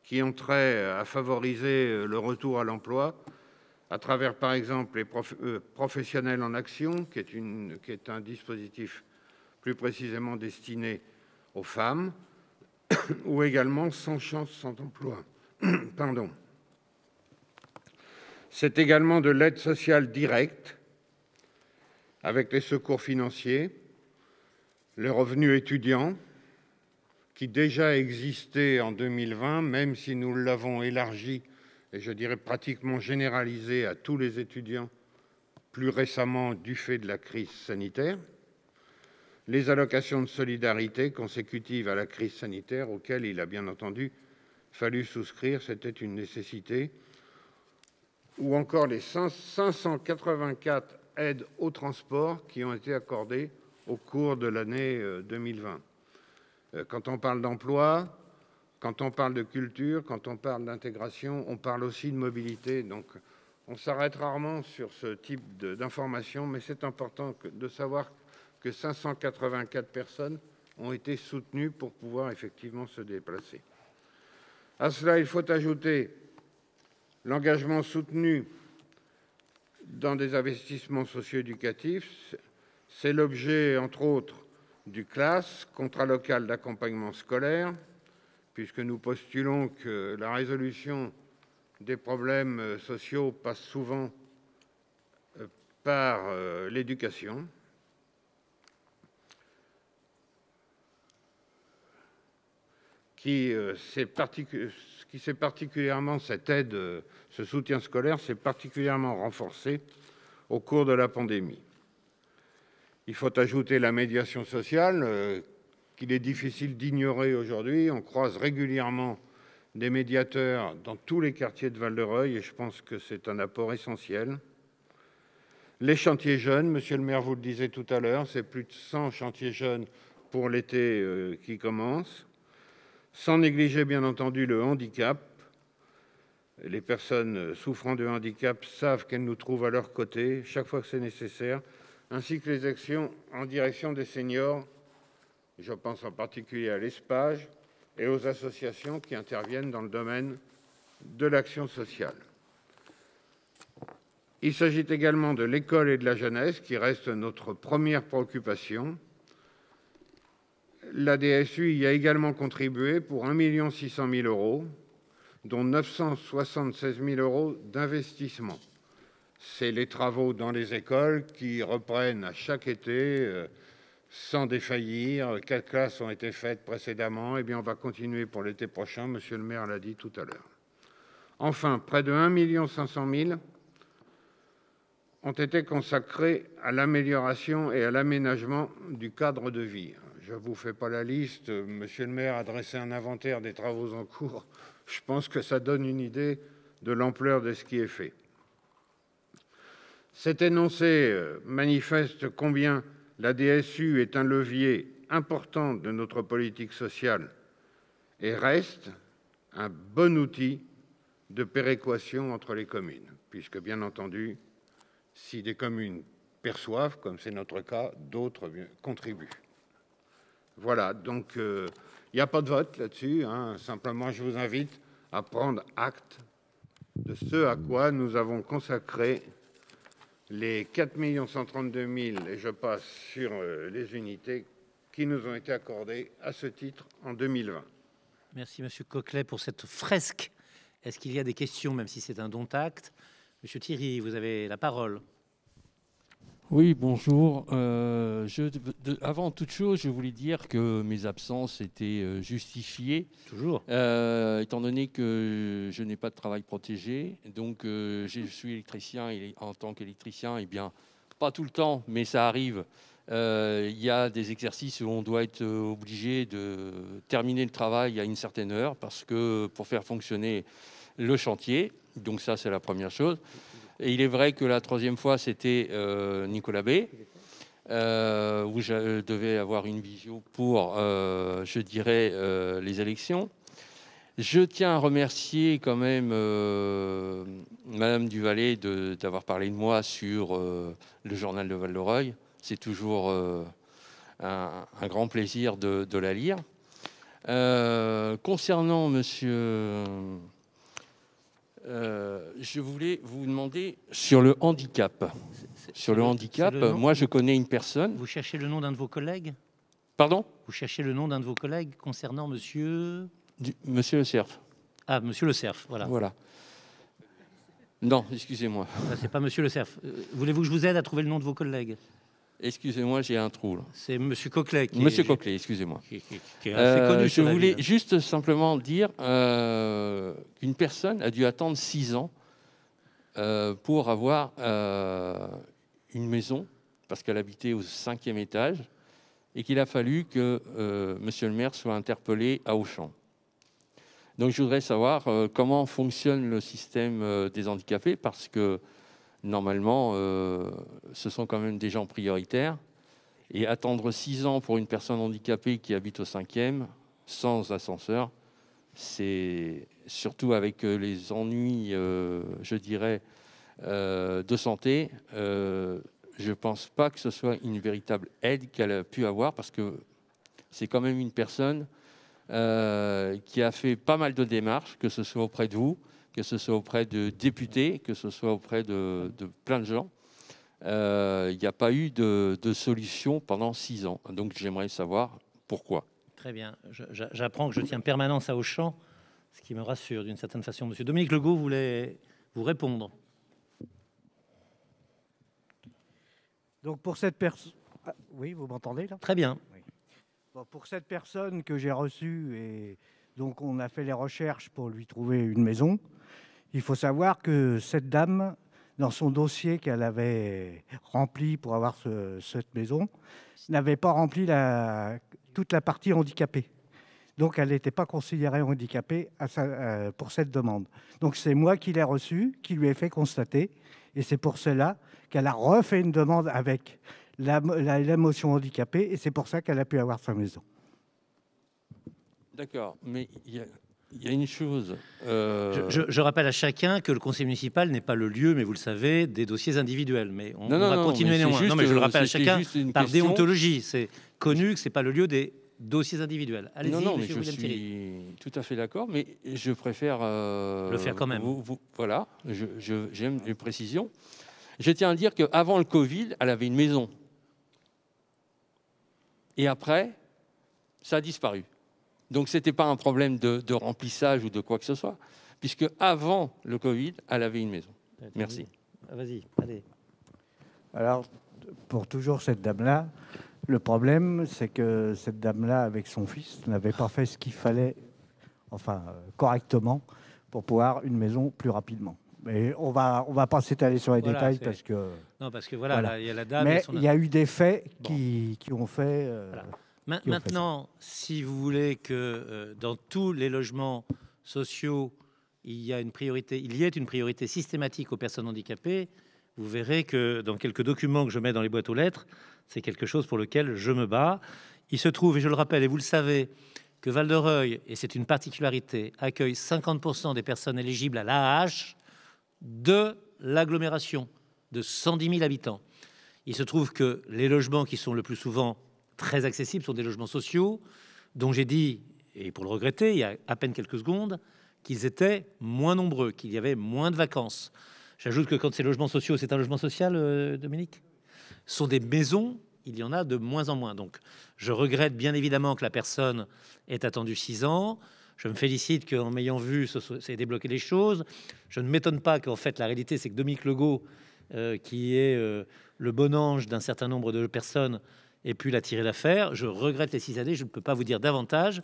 Speaker 2: qui ont trait à favoriser le retour à l'emploi, à travers par exemple les professionnels en action, qui est un dispositif plus précisément destiné aux femmes, ou également Sans chance, sans emploi. Pardon. C'est également de l'aide sociale directe, avec les secours financiers, le revenu étudiant, qui déjà existait en 2020, même si nous l'avons élargi, et je dirais pratiquement généralisé à tous les étudiants plus récemment du fait de la crise sanitaire, les allocations de solidarité consécutives à la crise sanitaire, auxquelles il a bien entendu fallu souscrire, c'était une nécessité, ou encore les 584 aides au transport qui ont été accordées au cours de l'année 2020. Quand on parle d'emploi, quand on parle de culture, quand on parle d'intégration, on parle aussi de mobilité. Donc, on s'arrête rarement sur ce type d'informations, mais c'est important de savoir que 584 personnes ont été soutenues pour pouvoir effectivement se déplacer. À cela, il faut ajouter l'engagement soutenu dans des investissements socio-éducatifs. C'est l'objet, entre autres, du CLAS, contrat local d'accompagnement scolaire, puisque nous postulons que la résolution des problèmes sociaux passe souvent par l'éducation. Cette aide, ce soutien scolaire s'est particulièrement renforcé au cours de la pandémie. Il faut ajouter la médiation sociale, qu'il est difficile d'ignorer aujourd'hui. On croise régulièrement des médiateurs dans tous les quartiers de Val-de-Reuil et je pense que c'est un apport essentiel. Les chantiers jeunes, monsieur le maire, vous le disiez tout à l'heure, c'est plus de 100 chantiers jeunes pour l'été qui commence. Sans négliger, bien entendu, le handicap. Les personnes souffrant de handicap savent qu'elles nous trouvent à leur côté chaque fois que c'est nécessaire, ainsi que les actions en direction des seniors. Je pense en particulier à l'ESPAGE et aux associations qui interviennent dans le domaine de l'action sociale. Il s'agit également de l'école et de la jeunesse, qui reste notre première préoccupation. La DSU y a également contribué pour 1 600 000 €, dont 976 000 € d'investissement. c'est les travaux dans les écoles qui reprennent à chaque été sans défaillir. 4 classes ont été faites précédemment, et bien on va continuer pour l'été prochain, monsieur le maire l'a dit tout à l'heure. Enfin, près de 1 500 000 ont été consacrés à l'amélioration et à l'aménagement du cadre de vie. Je ne vous fais pas la liste, monsieur le maire a dressé un inventaire des travaux en cours. Je pense que ça donne une idée de l'ampleur de ce qui est fait. Cet énoncé manifeste combien la DSU est un levier important de notre politique sociale et reste un bon outil de péréquation entre les communes, puisque bien entendu, si des communes perçoivent, comme c'est notre cas, d'autres contribuent. Voilà, donc il n'y a pas de vote là-dessus, hein. Simplement je vous invite à prendre acte de ce à quoi nous avons consacré les 4 132 000, et je passe sur les unités qui nous ont été accordées à ce titre en 2020.
Speaker 1: Merci, monsieur Coquelet, pour cette fresque. Est-ce qu'il y a des questions, même si c'est un don-acte? Monsieur Thierry, vous avez la parole.
Speaker 4: Oui, bonjour. Avant toute chose, je voulais dire que mes absences étaient justifiées.
Speaker 1: Toujours.
Speaker 4: Étant donné que je n'ai pas de travail protégé, donc je suis électricien, et en tant qu'électricien, eh bien, pas tout le temps, mais ça arrive. Il y a des exercices où on doit être obligé de terminer le travail à une certaine heure parce que pour faire fonctionner le chantier. Donc ça, c'est la première chose. Et il est vrai que la troisième fois, c'était Nicolas Bay, où je devais avoir une visio pour, je dirais, les élections. Je tiens à remercier quand même Madame Duvallée d'avoir parlé de moi sur le journal de Val-de-Reuil. C'est toujours un grand plaisir de la lire. Concernant monsieur... je voulais vous demander sur le handicap. Sur le handicap, moi je connais une personne.
Speaker 1: Vous cherchez le nom d'un de vos collègues?
Speaker 4: Pardon?
Speaker 1: Vous cherchez le nom d'un de vos collègues concernant monsieur...
Speaker 4: Monsieur Le Cerf.
Speaker 1: Ah, monsieur Le Cerf, voilà.
Speaker 4: Voilà. Non, excusez-moi.
Speaker 1: C'est pas monsieur Le Cerf. Voulez-vous que je vous aide à trouver le nom de vos collègues?
Speaker 4: Excusez-moi, j'ai un trou.
Speaker 1: C'est monsieur Coquelet.
Speaker 4: Monsieur Coquelet, excusez-moi.
Speaker 1: Qui est assez connu.
Speaker 4: Je voulais juste simplement dire qu'une personne a dû attendre 6 ans pour avoir une maison, parce qu'elle habitait au 5e étage, et qu'il a fallu que monsieur le maire soit interpellé à Auchan. Donc je voudrais savoir comment fonctionne le système des handicapés, parce que normalement, ce sont quand même des gens prioritaires. Et attendre 6 ans pour une personne handicapée qui habite au 5e, sans ascenseur, c'est surtout avec les ennuis, je dirais, de santé. Je ne pense pas que ce soit une véritable aide qu'elle a pu avoir, parce que c'est quand même une personne qui a fait pas mal de démarches, que ce soit auprès de vous, que ce soit auprès de députés, que ce soit auprès de plein de gens. Il n'y a pas eu de solution pendant 6 ans. Donc j'aimerais savoir pourquoi.
Speaker 1: Très bien. J'apprends que je tiens permanence à Auchan, ce qui me rassure d'une certaine façon. Monsieur Dominique Legault voulait vous répondre.
Speaker 5: Donc pour cette personne... Oui, vous m'entendez là?
Speaker 1: Très bien.
Speaker 5: Oui. Bon, pour cette personne que j'ai reçue, et donc on a fait les recherches pour lui trouver une maison, il faut savoir que cette dame, dans son dossier qu'elle avait rempli pour avoir cette maison, n'avait pas rempli toute la partie handicapée. Donc elle n'était pas considérée handicapée pour cette demande. Donc c'est moi qui l'ai reçue, qui lui ai fait constater, et c'est pour cela qu'elle a refait une demande avec la motion handicapée, et c'est pour ça qu'elle a pu avoir sa maison.
Speaker 4: D'accord, mais il y a une chose...
Speaker 1: Je rappelle à chacun que le conseil municipal n'est pas le lieu, mais vous le savez, des dossiers individuels. Mais on va continuer néanmoins. Non, mais je le rappelle à chacun par déontologie. C'est connu que ce n'est pas le lieu des dossiers individuels. Allez-y,
Speaker 4: mais je suis tout à fait d'accord, mais je préfère...
Speaker 1: le faire quand même.
Speaker 4: Voilà, j'aime les précisions. Je tiens à dire qu'avant le Covid, elle avait une maison. Et après, ça a disparu. Donc, ce n'était pas un problème de remplissage ou de quoi que ce soit, puisque avant le Covid, elle avait une maison. Merci.
Speaker 1: Vas-y, allez.
Speaker 5: Alors, pour toujours cette dame-là, le problème, c'est que cette dame-là, avec son fils, n'avait pas fait ce qu'il fallait, correctement, pour pouvoir une maison plus rapidement. Mais on va pas s'étaler sur les
Speaker 1: Voilà,
Speaker 5: détails
Speaker 1: c'est-
Speaker 5: parce que...
Speaker 1: Non, parce que voilà,
Speaker 5: Voilà.
Speaker 1: là, il y a la dame et
Speaker 5: Mais
Speaker 1: son...
Speaker 5: il y a eu des faits
Speaker 1: Bon.
Speaker 5: qui ont fait...
Speaker 1: Voilà.
Speaker 5: qui ont fait
Speaker 1: Maintenant, si vous voulez que dans tous les logements sociaux, il y ait une priorité systématique aux personnes handicapées, vous verrez que dans quelques documents que je mets dans les boîtes aux lettres, c'est quelque chose pour lequel je me bats. Il se trouve, et je le rappelle, et vous le savez, que Val-de-Reuil, et c'est une particularité, accueille 50% des personnes éligibles à l'AAH de l'agglomération de 110 000 habitants. Il se trouve que les logements qui sont le plus souvent très accessibles sont des logements sociaux, dont j'ai dit, et pour le regretter, il y a à peine quelques secondes, qu'ils étaient moins nombreux, qu'il y avait moins de vacances. J'ajoute que quand c'est logement social, c'est un logement social, Dominique, ce sont des maisons, il y en a de moins en moins. Donc, je regrette bien évidemment que la personne ait attendu 6 ans. Je me félicite qu'en m'ayant vu, ça ait débloqué les choses. Je ne m'étonne pas qu'en fait, la réalité, c'est que Dominique Legault, qui est le bon ange d'un certain nombre de personnes, ait pu la tirer d'affaire. Je regrette les 6 années, je ne peux pas vous dire davantage.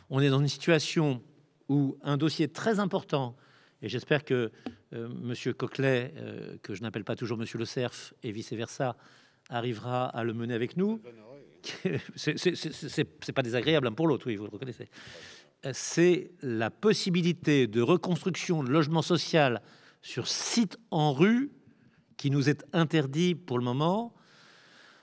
Speaker 1: On est dans une situation où un dossier très important, et j'espère que Monsieur Coquelet, que je n'appelle pas toujours Monsieur Le Cerf, et vice-versa, arrivera à le mener avec nous. C'est pas désagréable pour l'autre, oui, vous le reconnaissez. C'est la possibilité de reconstruction de logement social sur site en rue qui nous est interdit pour le moment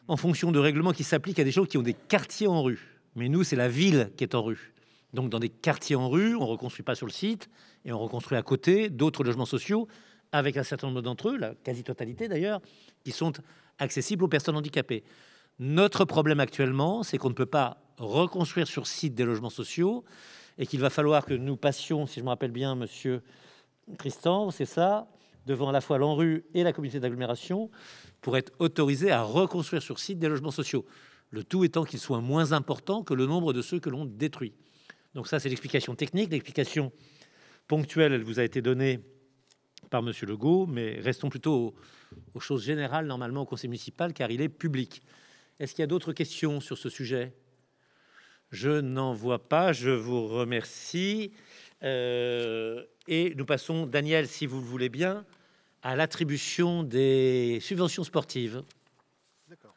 Speaker 1: en fonction de règlements qui s'appliquent à des gens qui ont des quartiers en rue. Mais nous, c'est la ville qui est en rue. Donc, dans des quartiers en rue, on ne reconstruit pas sur le site et on reconstruit à côté d'autres logements sociaux avec un certain nombre d'entre eux, la quasi-totalité d'ailleurs, qui sont accessibles aux personnes handicapées. Notre problème actuellement, c'est qu'on ne peut pas reconstruire sur site des logements sociaux et qu'il va falloir que nous passions, si je me rappelle bien, monsieur Tristan, c'est ça, devant à la fois l'ANRU et la communauté d'agglomération pour être autorisés à reconstruire sur site des logements sociaux. Le tout étant qu'ils soient moins importants que le nombre de ceux que l'on détruit. Donc ça, c'est l'explication technique. L'explication ponctuelle, elle vous a été donnée par monsieur Legault, mais restons plutôt aux choses générales, normalement, au conseil municipal, car il est public. Est-ce qu'il y a d'autres questions sur ce sujet? Je n'en vois pas. Je vous remercie. Et nous passons, Daniel, si vous le voulez bien, à l'attribution des subventions sportives.
Speaker 6: D'accord.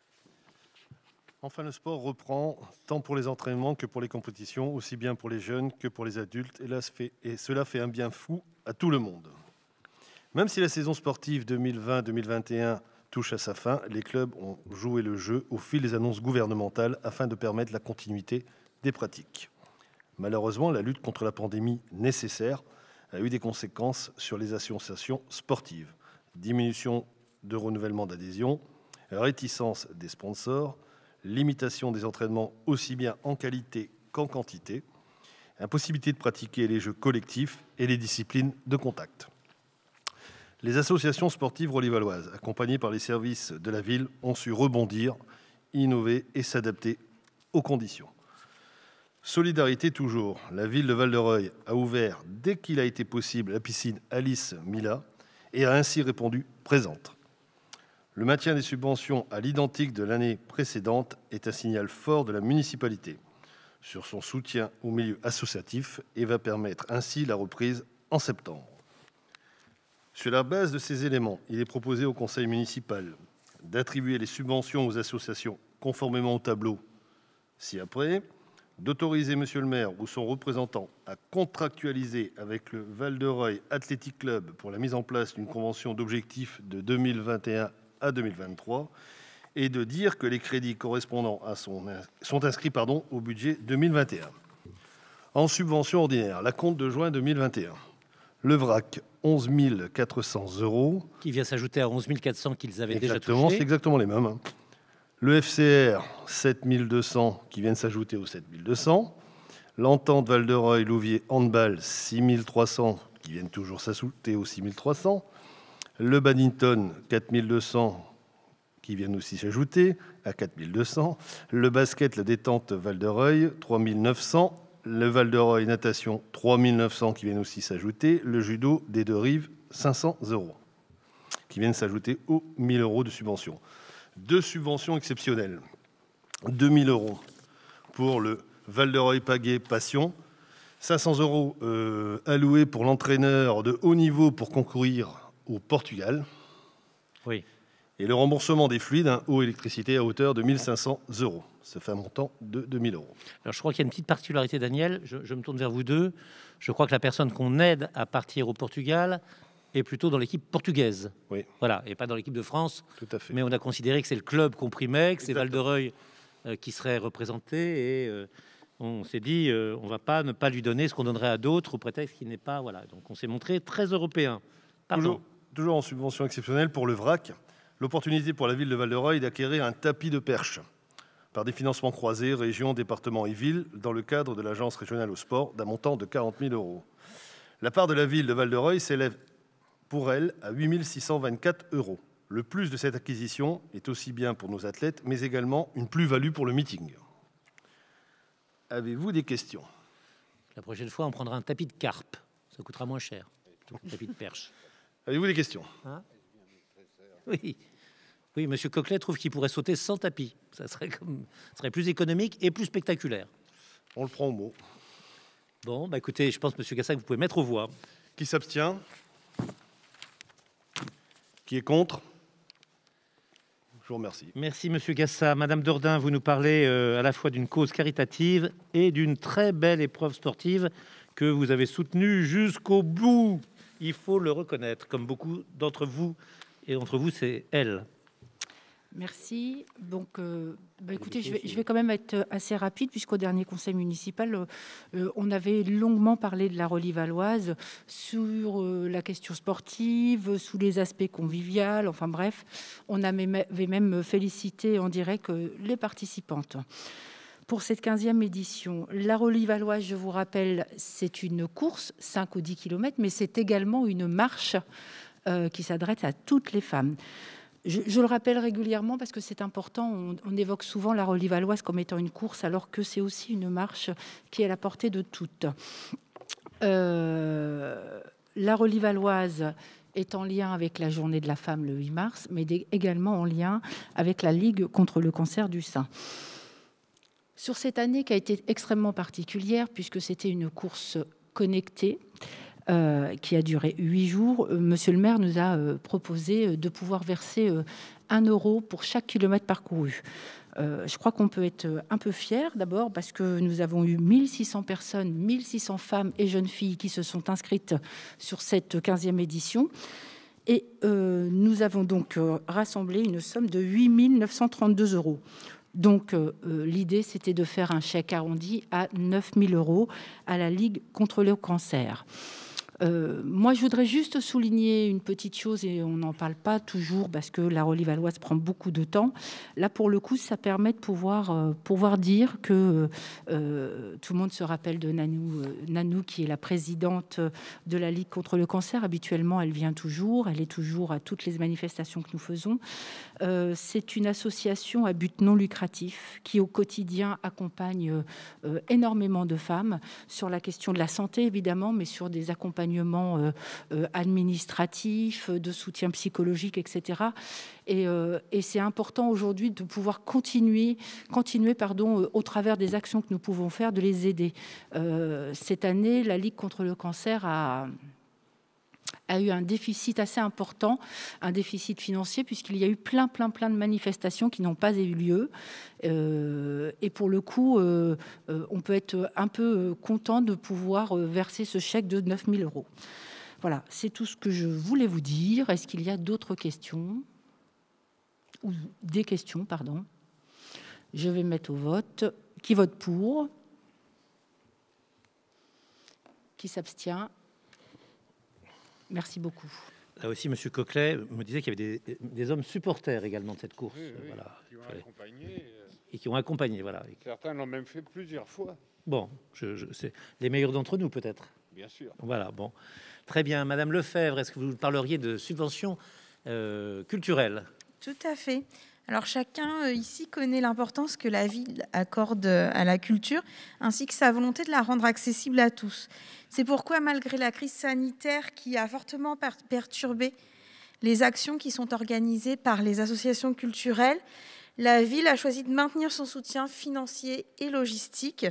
Speaker 6: Enfin, le sport reprend tant pour les entraînements que pour les compétitions, aussi bien pour les jeunes que pour les adultes. Et cela fait un bien fou à tout le monde. Même si la saison sportive 2020-2021 touche à sa fin, les clubs ont joué le jeu au fil des annonces gouvernementales afin de permettre la continuité des pratiques. Malheureusement, la lutte contre la pandémie nécessaire a eu des conséquences sur les associations sportives. Diminution de renouvellement d'adhésion, réticence des sponsors, limitation des entraînements aussi bien en qualité qu'en quantité, impossibilité de pratiquer les jeux collectifs et les disciplines de contact. Les associations sportives wallivalloises, accompagnées par les services de la ville, ont su rebondir, innover et s'adapter aux conditions. Solidarité toujours. La ville de Val-de-Reuil a ouvert, dès qu'il a été possible, la piscine Alice Mila et a ainsi répondu présente. Le maintien des subventions à l'identique de l'année précédente est un signal fort de la municipalité sur son soutien au milieu associatif et va permettre ainsi la reprise en septembre. Sur la base de ces éléments, il est proposé au conseil municipal d'attribuer les subventions aux associations conformément au tableau ci-après, d'autoriser monsieur le maire ou son représentant à contractualiser avec le Val-de-Reuil Athletic Club pour la mise en place d'une convention d'objectifs de 2021 à 2023 et de dire que les crédits correspondants sont inscrits au budget 2021. En subvention ordinaire, la compte de juin 2021, le VRAC, 11 400 €.
Speaker 1: Qui vient s'ajouter à 11 400 qu'ils avaient déjà
Speaker 6: Exactement, c'est
Speaker 1: touchés.
Speaker 6: exactement les mêmes. Le FCR, 7 200 qui viennent s'ajouter aux 7 200. L'entente Val-de-Reuil-Louviers Handball, 6 300 qui viennent toujours s'ajouter aux 6 300. Le badminton, 4 200 qui viennent aussi s'ajouter à 4 200. Le basket, la détente Val-de-Reuil, 3 900. Le Val-de-Reuil natation, 3 900 qui viennent aussi s'ajouter. Le judo des Deux-Rives, 500 €. qui viennent s'ajouter aux 1 000 € de subvention. 2 subventions exceptionnelles. 2 000 € pour le Val-de-Reuil-Pagaie Passion, 500 € alloués pour l'entraîneur de haut niveau pour concourir au Portugal.
Speaker 1: Oui.
Speaker 6: Et le remboursement des fluides, eau et électricité, à hauteur de 1 500 €. Ça fait un montant de 2 000 €.
Speaker 1: Alors, je crois qu'il y a une petite particularité, Daniel. Je me tourne vers vous deux. Je crois que la personne qu'on aide à partir au Portugal est plutôt dans l'équipe portugaise.
Speaker 6: Oui.
Speaker 1: Voilà, et pas dans l'équipe de France.
Speaker 6: Tout à fait.
Speaker 1: Mais on a considéré que c'est le club qu'on primait, que c'est Val-de-Reuil qui serait représenté. Et on s'est dit, on ne va pas ne pas lui donner ce qu'on donnerait à d'autres au prétexte qu'il n'est pas... Voilà. Donc, on s'est montré très européen. Pardon.
Speaker 6: Toujours en subvention exceptionnelle pour le VRAC, l'opportunité pour la ville de Val-de-Reuil d'acquérir un tapis de perche par des financements croisés, régions, départements et villes, dans le cadre de l'Agence régionale au sport, d'un montant de 40 000 €. La part de la ville de Val-de-Reuil s'élève pour elle à 8 624 €. Le plus de cette acquisition est aussi bien pour nos athlètes, mais également une plus-value pour le meeting. Avez-vous des questions?
Speaker 1: La prochaine fois, on prendra un tapis de carpe. Ça coûtera moins cher qu'un tapis de perche.
Speaker 6: Avez-vous des questions?
Speaker 1: Oui. Oui, M. Coquelet trouve qu'il pourrait sauter sans tapis. Ça serait serait plus économique et plus spectaculaire.
Speaker 6: On le prend au mot.
Speaker 1: Bon, bah écoutez, je pense, M. Gassac, vous pouvez mettre aux voix.
Speaker 6: Qui s'abstient? Qui est contre? Je vous remercie.
Speaker 1: Merci, M. Gassa. Madame Dordain, vous nous parlez à la fois d'une cause caritative et d'une très belle épreuve sportive que vous avez soutenue jusqu'au bout. Il faut le reconnaître, comme beaucoup d'entre vous. Et d'entre vous, c'est elle.
Speaker 3: Merci. Donc, écoutez, je vais quand même être assez rapide, puisqu'au dernier conseil municipal, on avait longuement parlé de la Relie-Valoise sur la question sportive, sous les aspects conviviaux, enfin bref, on avait même félicité en direct les participantes. Pour cette 15e édition, la Relie-Valoise, je vous rappelle, c'est une course, 5 ou 10 km, mais c'est également une marche qui s'adresse à toutes les femmes. Je le rappelle régulièrement parce que c'est important. On évoque souvent la Relie-Valoise comme étant une course, alors que c'est aussi une marche qui est à la portée de toutes. La Relie-Valoise est en lien avec la Journée de la femme le 8 mars, mais également en lien avec la Ligue contre le cancer du sein. Sur cette année qui a été extrêmement particulière, puisque c'était une course connectée, qui a duré 8 jours, Monsieur le maire nous a proposé de pouvoir verser 1 € pour chaque kilomètre parcouru. Je crois qu'on peut être un peu fiers, d'abord parce que nous avons eu 1600 personnes, 1600 femmes et jeunes filles qui se sont inscrites sur cette 15e édition. Et nous avons donc rassemblé une somme de 8 932 €. Donc, l'idée, c'était de faire un chèque arrondi à 9 000 € à la Ligue contre le cancer. Moi, je voudrais juste souligner une petite chose, et on n'en parle pas toujours parce que la Relie-Valoise prend beaucoup de temps. Là, pour le coup, ça permet de pouvoir dire que tout le monde se rappelle de Nanou, qui est la présidente de la Ligue contre le cancer. Habituellement, elle vient toujours, elle est toujours à toutes les manifestations que nous faisons. C'est une association à but non lucratif qui, au quotidien, accompagne énormément de femmes sur la question de la santé, évidemment, mais sur des accompagnements administratifs, de soutien psychologique, etc. Et c'est important aujourd'hui de pouvoir continuer au travers des actions que nous pouvons faire, de les aider. Cette année, la Ligue contre le cancer a eu un déficit assez important, un déficit financier, puisqu'il y a eu plein de manifestations qui n'ont pas eu lieu. Et pour le coup, on peut être un peu content de pouvoir verser ce chèque de 9 000 €. Voilà, c'est tout ce que je voulais vous dire. Est-ce qu'il y a d'autres questions? Ou des questions, pardon. Je vais mettre au vote. Qui vote pour? Qui s'abstient? Merci beaucoup.
Speaker 1: Là aussi, M. Coquelet me disait qu'il y avait des hommes supporters également de cette course.
Speaker 2: Oui,
Speaker 1: Voilà.
Speaker 2: qui ont accompagné.
Speaker 1: Et qui ont accompagné, voilà.
Speaker 2: Certains l'ont même fait plusieurs fois.
Speaker 1: Bon, c'est les meilleurs d'entre nous, peut-être.
Speaker 2: Bien sûr.
Speaker 1: Voilà, bon. Très bien. Madame Lefebvre, est-ce que vous parleriez de subventions culturelles?
Speaker 7: Tout à fait. Alors chacun ici connaît l'importance que la ville accorde à la culture, ainsi que sa volonté de la rendre accessible à tous. C'est pourquoi, malgré la crise sanitaire qui a fortement perturbé les actions qui sont organisées par les associations culturelles, la ville a choisi de maintenir son soutien financier et logistique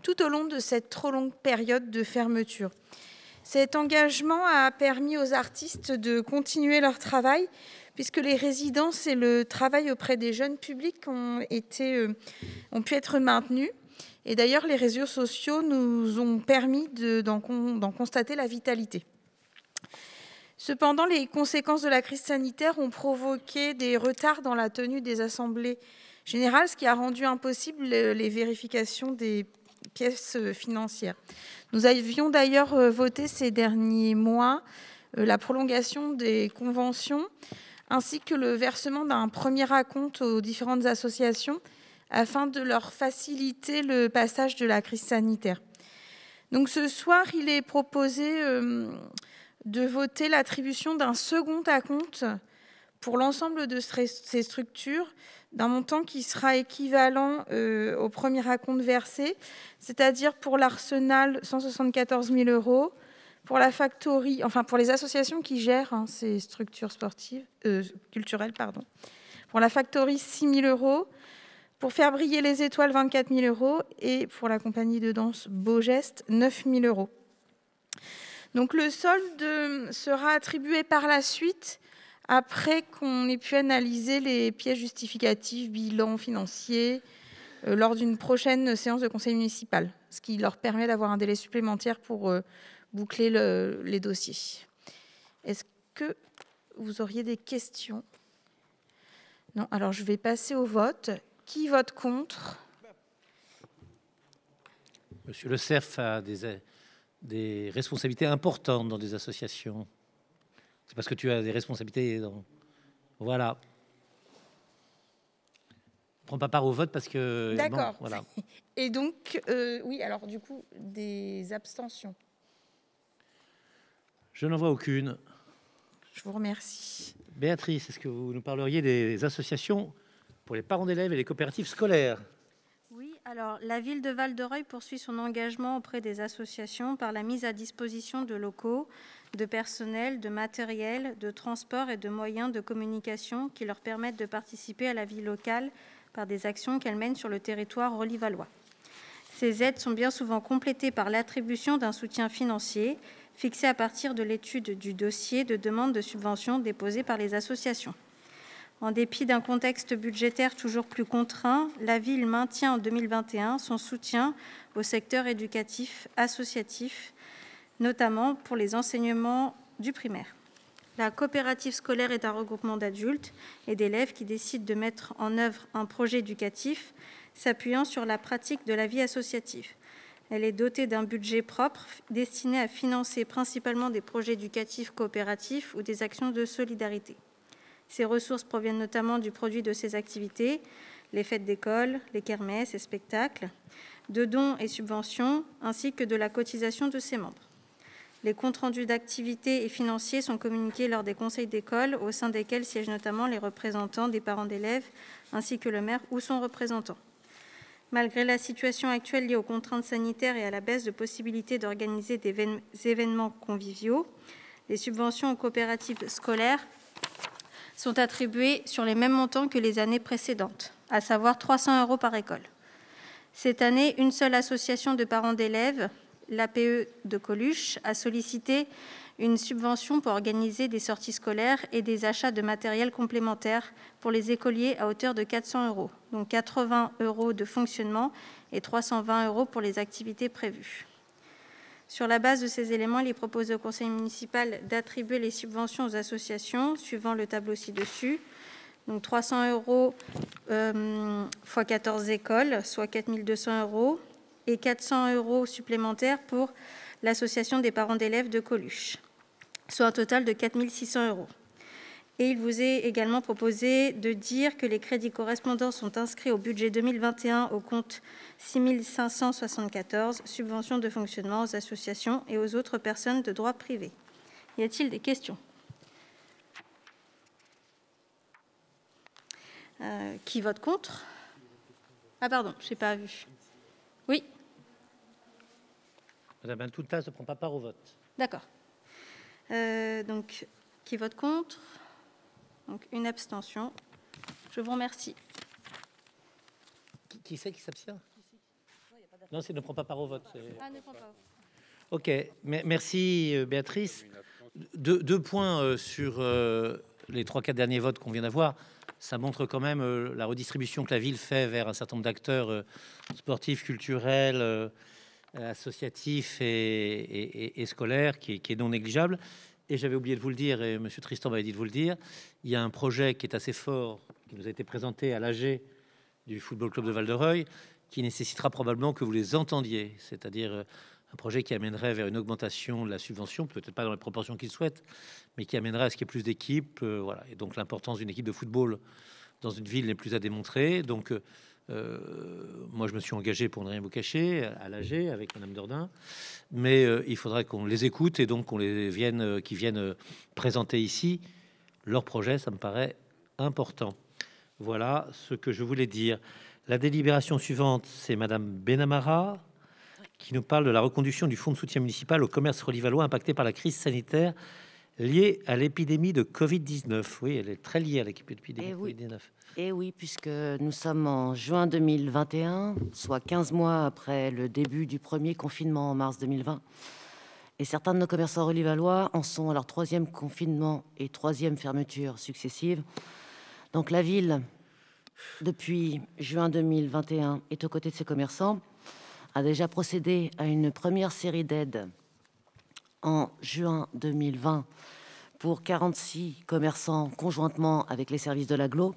Speaker 7: tout au long de cette trop longue période de fermeture. Cet engagement a permis aux artistes de continuer leur travail, puisque les résidences et le travail auprès des jeunes publics ont pu être maintenus. Et d'ailleurs, les réseaux sociaux nous ont permis d'en constater la vitalité. Cependant, les conséquences de la crise sanitaire ont provoqué des retards dans la tenue des assemblées générales, ce qui a rendu impossible les vérifications des pièces financières. Nous avions d'ailleurs voté ces derniers mois la prolongation des conventions ainsi que le versement d'un premier acompte aux différentes associations afin de leur faciliter le passage de la crise sanitaire. Donc ce soir, il est proposé de voter l'attribution d'un second acompte pour l'ensemble de ces structures d'un montant qui sera équivalent au premier acompte versé, c'est-à-dire pour l'Arsenal 174 000 €, pour la Factory, enfin pour les associations qui gèrent ces structures sportives, culturelles, pardon. Pour la Factory 6 000 €, pour Faire briller les étoiles 24 000 € et pour la compagnie de danse Beau Geste 9 000 €. Donc le solde sera attribué par la suite après qu'on ait pu analyser les pièces justificatives, bilan financier, lors d'une prochaine séance de conseil municipal, ce qui leur permet d'avoir un délai supplémentaire pour boucler les dossiers. Est-ce que vous auriez des questions? Non, alors je vais passer au vote. Qui vote contre?
Speaker 1: Monsieur Le Cerf a des responsabilités importantes dans des associations. C'est parce que tu as des responsabilités dans... Voilà. Ne prends pas part au vote parce que...
Speaker 7: D'accord.
Speaker 1: Bon, voilà.
Speaker 7: Et donc, oui, alors du coup, des abstentions.
Speaker 1: Je n'en vois aucune.
Speaker 7: Je vous remercie.
Speaker 1: Béatrice, est-ce que vous nous parleriez des associations pour les parents d'élèves et les coopératives scolaires?
Speaker 8: Oui, alors la ville de Val-de-Reuil poursuit son engagement auprès des associations par la mise à disposition de locaux, de personnel, de matériel, de transport et de moyens de communication qui leur permettent de participer à la vie locale par des actions qu'elles mènent sur le territoire rollivallois. Ces aides sont bien souvent complétées par l'attribution d'un soutien financier fixé à partir de l'étude du dossier de demande de subvention déposé par les associations. En dépit d'un contexte budgétaire toujours plus contraint, la ville maintient en 2021 son soutien au secteur éducatif associatif, notamment pour les enseignements du primaire. La coopérative scolaire est un regroupement d'adultes et d'élèves qui décident de mettre en œuvre un projet éducatif s'appuyant sur la pratique de la vie associative. Elle est dotée d'un budget propre destiné à financer principalement des projets éducatifs coopératifs ou des actions de solidarité. Ces ressources proviennent notamment du produit de ces activités, les fêtes d'école, les kermesses et spectacles, de dons et subventions, ainsi que de la cotisation de ses membres. Les comptes rendus d'activités et financiers sont communiqués lors des conseils d'école, au sein desquels siègent notamment les représentants des parents d'élèves, ainsi que le maire ou son représentant. Malgré la situation actuelle liée aux contraintes sanitaires et à la baisse de possibilités d'organiser des événements conviviaux, les subventions aux coopératives scolaires sont attribuées sur les mêmes montants que les années précédentes, à savoir 300 € par école. Cette année, une seule association de parents d'élèves, l'APE de Coluche, a sollicité une subvention pour organiser des sorties scolaires et des achats de matériel complémentaire pour les écoliers à hauteur de 400 €, donc 80 € de fonctionnement et 320 € pour les activités prévues. Sur la base de ces éléments, il est proposé au conseil municipal d'attribuer les subventions aux associations, suivant le tableau ci-dessus. Donc 300 € x 14 écoles, soit 4 200 €, et 400 € supplémentaires pour l'association des parents d'élèves de Coluche, soit un total de 4 600 €. Et il vous est également proposé de dire que les crédits correspondants sont inscrits au budget 2021 au compte 6 574, subventions de fonctionnement aux associations et aux autres personnes de droit privé. Y a-t-il des questions? Qui vote contre? Ah pardon, je n'ai pas vu. Oui.
Speaker 1: Madame Bentoutas ne prend pas part au vote.
Speaker 8: D'accord. Donc, qui vote contre? Donc une abstention. Je vous remercie.
Speaker 1: Qui c'est qui s'abstient? Non, c'est ne prend pas part au vote.
Speaker 8: Ah, ne prends pas.
Speaker 1: Ok, merci Béatrice. Deux points sur les 3-4 derniers votes qu'on vient d'avoir. Ça montre quand même la redistribution que la ville fait vers un certain nombre d'acteurs sportifs, culturels, associatifs et scolaires, qui est non négligeable. Et j'avais oublié de vous le dire, et Monsieur Tristan m'avait dit de vous le dire, il y a un projet qui est assez fort, qui nous a été présenté à l'AG du Football Club de Val-de-Reuil, qui nécessitera probablement que vous les entendiez, c'est-à-dire un projet qui amènerait vers une augmentation de la subvention, peut-être pas dans les proportions qu'ils souhaitent, mais qui amènerait à ce qu'il y ait plus d'équipes. Voilà. Et donc l'importance d'une équipe de football dans une ville n'est plus à démontrer. Donc moi, je me suis engagé, pour ne rien vous cacher, à l'AG avec Madame Dordain, mais il faudrait qu'on les écoute et donc qu'on les vienne, qui viennent présenter ici leur projet. Ça me paraît important. Voilà ce que je voulais dire. La délibération suivante, c'est Madame Benamara qui nous parle de la reconduction du fonds de soutien municipal au commerce relivallois impacté par la crise sanitaire liée à l'épidémie de Covid-19. Oui, elle est très liée à l'épidémie de Covid-19.
Speaker 9: Et oui, puisque nous sommes en juin 2021, soit 15 mois après le début du premier confinement en mars 2020. Et certains de nos commerçants relivallois en sont à leur 3e confinement et 3e fermeture successive. Donc la ville, depuis juin 2021, est aux côtés de ses commerçants, a déjà procédé à une première série d'aides en juin 2020 pour 46 commerçants conjointement avec les services de l'agglo,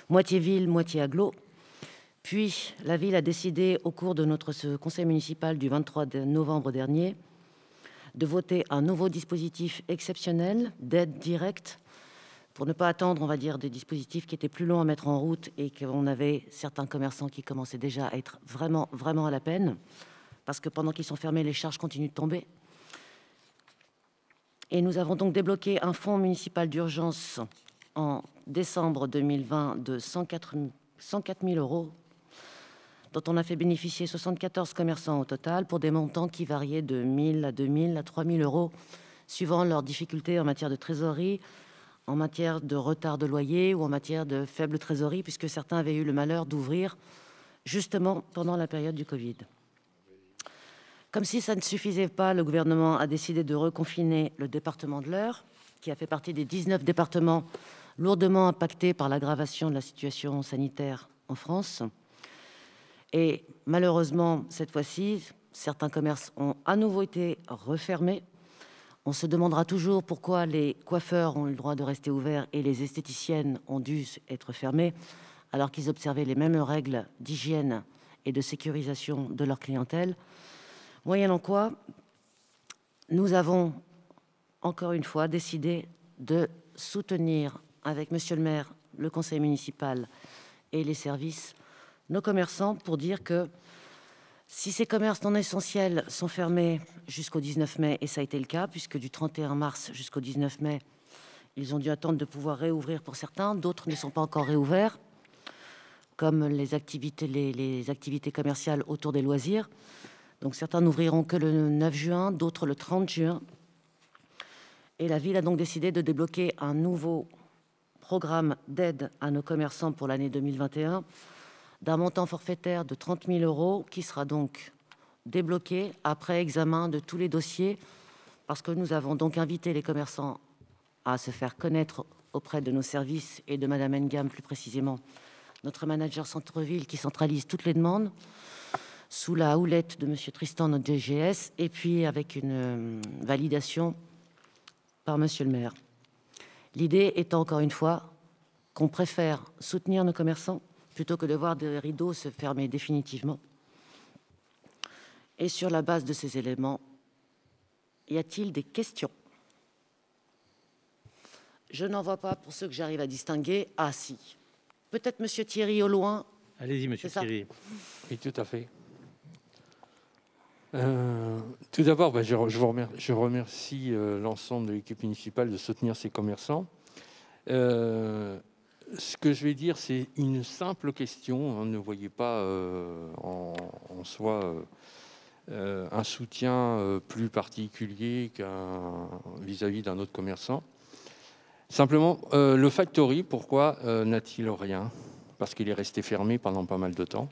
Speaker 9: moitié ville, moitié agglo. Puis la ville a décidé au cours de ce conseil municipal du 23 novembre dernier de voter un nouveau dispositif exceptionnel d'aide directe pour ne pas attendre, on va dire, des dispositifs qui étaient plus longs à mettre en route et qu'on avait certains commerçants qui commençaient déjà à être vraiment, vraiment à la peine, parce que pendant qu'ils sont fermés, les charges continuent de tomber. Et nous avons donc débloqué un fonds municipal d'urgence en décembre 2020 de 104 000 euros, dont on a fait bénéficier 74 commerçants au total, pour des montants qui variaient de 1 000 à 2 000 à 3 000 euros, suivant leurs difficultés en matière de trésorerie, en matière de retard de loyer ou en matière de faible trésorerie, puisque certains avaient eu le malheur d'ouvrir justement pendant la période du Covid. Comme si ça ne suffisait pas, le gouvernement a décidé de reconfiner le département de l'Eure, qui a fait partie des 19 départements lourdement impactés par l'aggravation de la situation sanitaire en France. Et malheureusement, cette fois-ci, certains commerces ont à nouveau été refermés. On se demandera toujours pourquoi les coiffeurs ont eu le droit de rester ouverts et les esthéticiennes ont dû être fermées, alors qu'ils observaient les mêmes règles d'hygiène et de sécurisation de leur clientèle. Moyennant quoi, nous avons encore une fois décidé de soutenir, avec Monsieur le maire, le conseil municipal et les services, nos commerçants, pour dire que si ces commerces non essentiels sont fermés jusqu'au 19 mai, et ça a été le cas, puisque du 31 mars jusqu'au 19 mai, ils ont dû attendre de pouvoir réouvrir pour certains, d'autres ne sont pas encore réouverts, comme les activités commerciales autour des loisirs. Donc certains n'ouvriront que le 9 juin, d'autres le 30 juin. Et la ville a donc décidé de débloquer un nouveau programme d'aide à nos commerçants pour l'année 2021, d'un montant forfaitaire de 30 000 euros, qui sera donc débloqué après examen de tous les dossiers, parce que nous avons donc invité les commerçants à se faire connaître auprès de nos services et de Madame Engam plus précisément, notre manager centre-ville qui centralise toutes les demandes, sous la houlette de Monsieur Tristan, notre DGS, et puis avec une validation par Monsieur le maire. L'idée étant, encore une fois, qu'on préfère soutenir nos commerçants plutôt que de voir des rideaux se fermer définitivement. Et sur la base de ces éléments, y a-t-il des questions? Je n'en vois pas pour ceux que j'arrive à distinguer. Ah si, peut-être Monsieur Thierry au loin.
Speaker 1: Allez-y, Monsieur Thierry.
Speaker 4: Oui, tout à fait. Tout d'abord, je remercie l'ensemble de l'équipe municipale de soutenir ces commerçants. Ce que je vais dire, c'est une simple question. Ne voyez pas en soi un soutien plus particulier vis-à-vis d'un autre commerçant. Simplement, le factory, pourquoi n'a-t-il rien? Parce qu'il est resté fermé pendant pas mal de temps.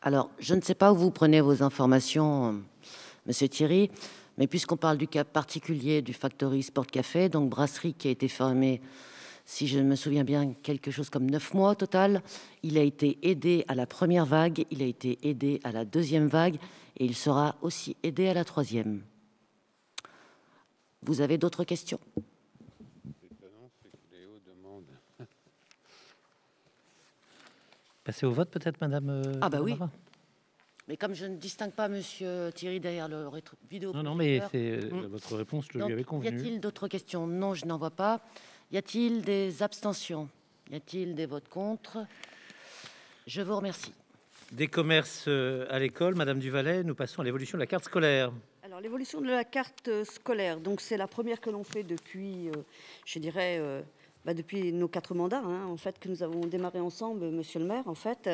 Speaker 9: Alors, je ne sais pas où vous prenez vos informations, Monsieur Thierry, mais puisqu'on parle du cas particulier du Factory Sport Café, donc brasserie qui a été fermée, si je me souviens bien, quelque chose comme 9 mois au total, il a été aidé à la première vague, il a été aidé à la deuxième vague, et il sera aussi aidé à la troisième. Vous avez d'autres questions?
Speaker 1: Passer au vote peut-être, Madame
Speaker 9: Ah bah oui.
Speaker 1: Barbara.
Speaker 9: Mais comme je ne distingue pas Monsieur Thierry derrière le vidéo.
Speaker 1: Non, mais c'est votre réponse, je lui avais
Speaker 9: Y
Speaker 1: convenu.
Speaker 9: a-t-il d'autres questions? Non, je n'en vois pas. Y a-t-il des abstentions? Y a-t-il des votes contre? Je vous remercie.
Speaker 1: Des commerces à l'école, Madame Duvalet, nous passons à l'évolution de la carte scolaire.
Speaker 10: Alors, l'évolution de la carte scolaire, donc c'est la première que l'on fait depuis, je dirais, depuis nos 4 mandats, hein, en fait, que nous avons démarré ensemble, Monsieur le maire, en fait.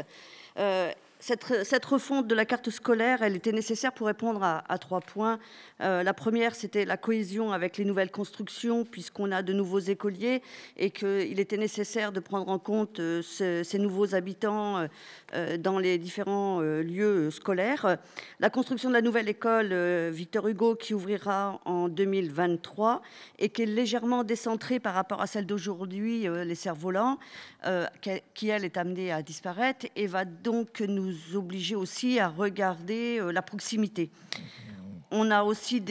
Speaker 10: Cette refonte de la carte scolaire, elle était nécessaire pour répondre à 3 points. La première, c'était la cohésion avec les nouvelles constructions, puisqu'on a de nouveaux écoliers et qu'il était nécessaire de prendre en compte ces nouveaux habitants dans les différents lieux scolaires. La construction de la nouvelle école Victor Hugo qui ouvrira en 2023 et qui est légèrement décentrée par rapport à celle d'aujourd'hui, les cerfs-volants, qui, elle, est amenée à disparaître et va donc nous obliger aussi à regarder la proximité. On a aussi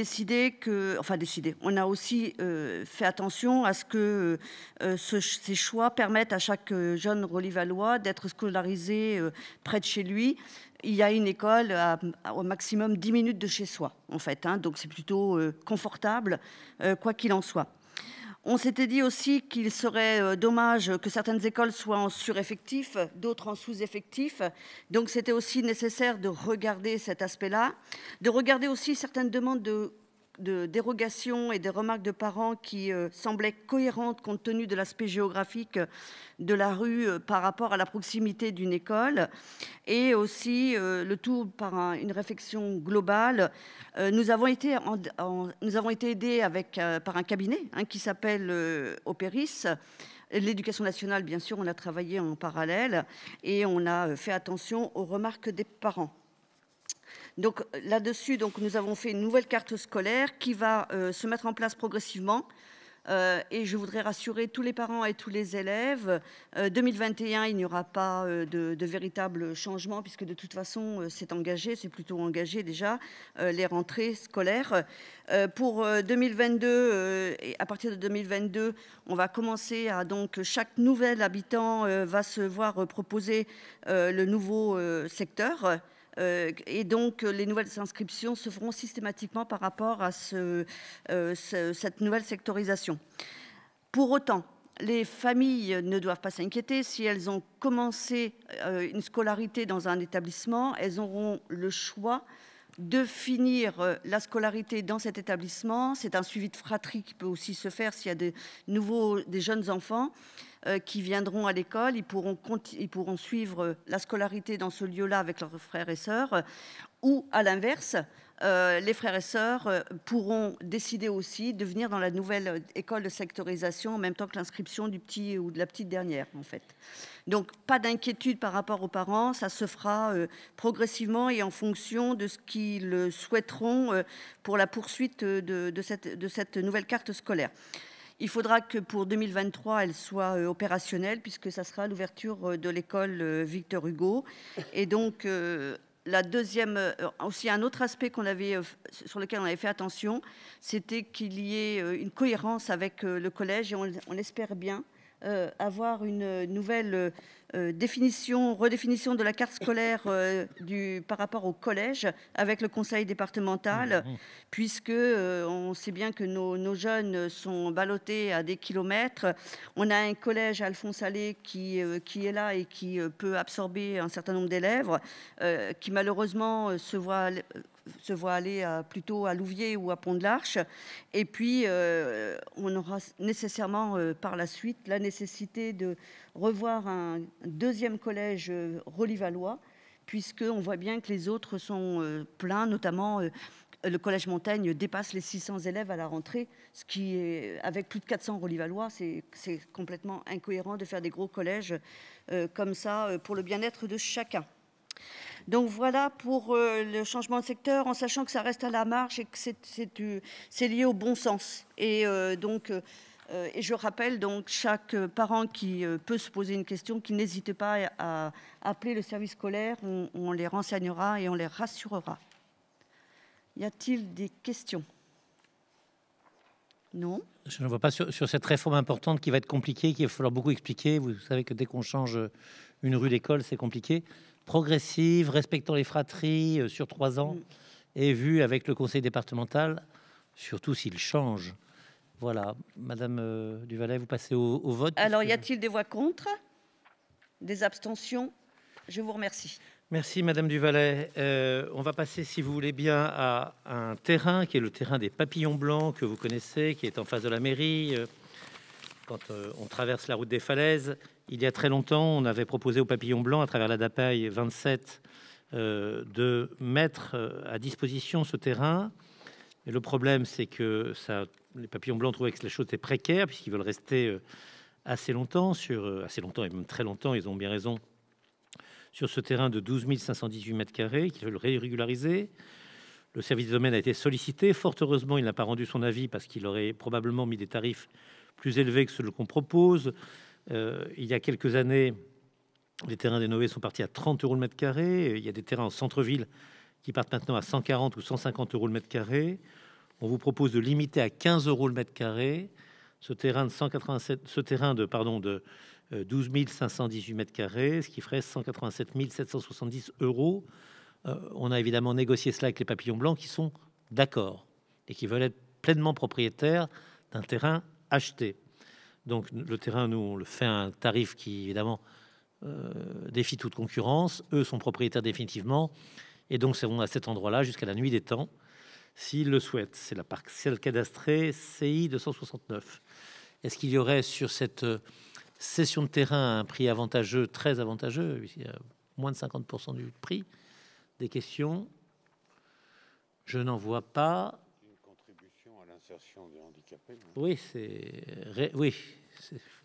Speaker 10: on a aussi fait attention à ce que ces choix permettent à chaque jeune Relivallois d'être scolarisé près de chez lui. Il y a une école au maximum 10 minutes de chez soi, en fait, hein, donc c'est plutôt confortable, quoi qu'il en soit. On s'était dit aussi qu'il serait dommage que certaines écoles soient en sureffectif, d'autres en sous-effectif. Donc c'était aussi nécessaire de regarder cet aspect-là, de regarder aussi certaines demandes de dérogation et des remarques de parents qui semblaient cohérentes compte tenu de l'aspect géographique de la rue par rapport à la proximité d'une école, et aussi le tout par une réflexion globale. Nous avons été aidés par un cabinet qui s'appelle Opéris. L'éducation nationale, bien sûr, on a travaillé en parallèle et on a fait attention aux remarques des parents. Donc là-dessus, nous avons fait une nouvelle carte scolaire qui va se mettre en place progressivement. Et je voudrais rassurer tous les parents et tous les élèves. 2021, il n'y aura pas de véritable changement puisque de toute façon, c'est plutôt engagé déjà, les rentrées scolaires. Pour 2022, et à partir de 2022, on va commencer à chaque nouvel habitant va se voir proposer le nouveau secteur. Et donc, les nouvelles inscriptions se feront systématiquement par rapport à cette nouvelle sectorisation. Pour autant, les familles ne doivent pas s'inquiéter. Si elles ont commencé une scolarité dans un établissement, elles auront le choix de finir la scolarité dans cet établissement. C'est un suivi de fratrie qui peut aussi se faire s'il y a des jeunes enfants qui viendront à l'école. Ils pourront suivre la scolarité dans ce lieu-là avec leurs frères et sœurs. Ou à l'inverse, les frères et sœurs pourront décider aussi de venir dans la nouvelle école de sectorisation en même temps que l'inscription du petit ou de la petite dernière, en fait. Donc, pas d'inquiétude par rapport aux parents, ça se fera progressivement et en fonction de ce qu'ils souhaiteront pour la poursuite de cette nouvelle carte scolaire. Il faudra que pour 2023, elle soit opérationnelle puisque ça sera l'ouverture de l'école Victor Hugo. Et donc, la deuxième, aussi un autre aspect sur lequel on avait fait attention, c'était qu'il y ait une cohérence avec le collège et on espère bien avoir une nouvelle redéfinition de la carte scolaire par rapport au collège avec le conseil départemental, puisque on sait bien que nos jeunes sont ballottés à des kilomètres. On a un collège Alphonse Allais qui est là et qui peut absorber un certain nombre d'élèves, qui malheureusement se voit aller plutôt à Louviers ou à Pont-de-l'Arche. Et puis, on aura nécessairement par la suite la nécessité de revoir un deuxième collège Relivallois, puisqu'on voit bien que les autres sont pleins, notamment le collège Montaigne dépasse les 600 élèves à la rentrée, ce qui est, avec plus de 400 Rolivalois, c'est complètement incohérent de faire des gros collèges comme ça pour le bien-être de chacun. Donc voilà pour le changement de secteur, en sachant que ça reste à la marge et que c'est lié au bon sens. Et et je rappelle donc chaque parent qui peut se poser une question, qui n'hésite pas à appeler le service scolaire, on les renseignera et on les rassurera. Y a-t-il des questions? Non.
Speaker 1: Je ne vois pas sur cette réforme importante qui va être compliquée, qu'il va falloir beaucoup expliquer. Vous savez que dès qu'on change une rue d'école, c'est compliqué. Progressive, respectant les fratries sur 3 ans, et vue avec le conseil départemental, surtout s'il change. Voilà, Madame Duvalet, vous passez au vote.
Speaker 10: Alors, y a-t-il des voix contre? Des abstentions? Je vous remercie.
Speaker 1: Merci Madame Duvalet. On va passer, si vous voulez bien, à un terrain qui est le terrain des Papillons Blancs, que vous connaissez, qui est en face de la mairie. Quand on traverse la route des Falaises, il y a très longtemps, on avait proposé aux Papillons Blancs, à travers la DAPAI 27, de mettre à disposition ce terrain. Et le problème, c'est que les Papillons Blancs trouvaient que les choses étaient précaires, puisqu'ils veulent rester assez longtemps, assez longtemps et même très longtemps, ils ont bien raison, sur ce terrain de 12 518 mètres carrés, qu'ils veulent régulariser. Le service de domaine a été sollicité. Fort heureusement, il n'a pas rendu son avis parce qu'il aurait probablement mis des tarifs plus élevés que ceux qu'on propose. Il y a quelques années, les terrains dénovés sont partis à 30 € le mètre carré. Il y a des terrains en centre-ville qui partent maintenant à 140 ou 150 € le mètre carré. On vous propose de limiter à 15 € le mètre carré ce terrain de 12 518 mètres carrés, ce qui ferait 187 770 €. On a évidemment négocié cela avec les Papillons Blancs qui sont d'accord et qui veulent être pleinement propriétaires d'un terrain acheté. Donc le terrain, nous, on le fait à un tarif qui, évidemment, défie toute concurrence. Eux sont propriétaires définitivement. Et donc, c'est à cet endroit-là jusqu'à la nuit des temps, s'ils le souhaitent. C'est la parcelle cadastrée CI 269. Est-ce qu'il y aurait sur cette cession de terrain un prix avantageux, très avantageux, il y a moins de 50% du prix, des questions? Je n'en vois pas.
Speaker 2: Une contribution à l'insertion des handicapés.
Speaker 1: Oui,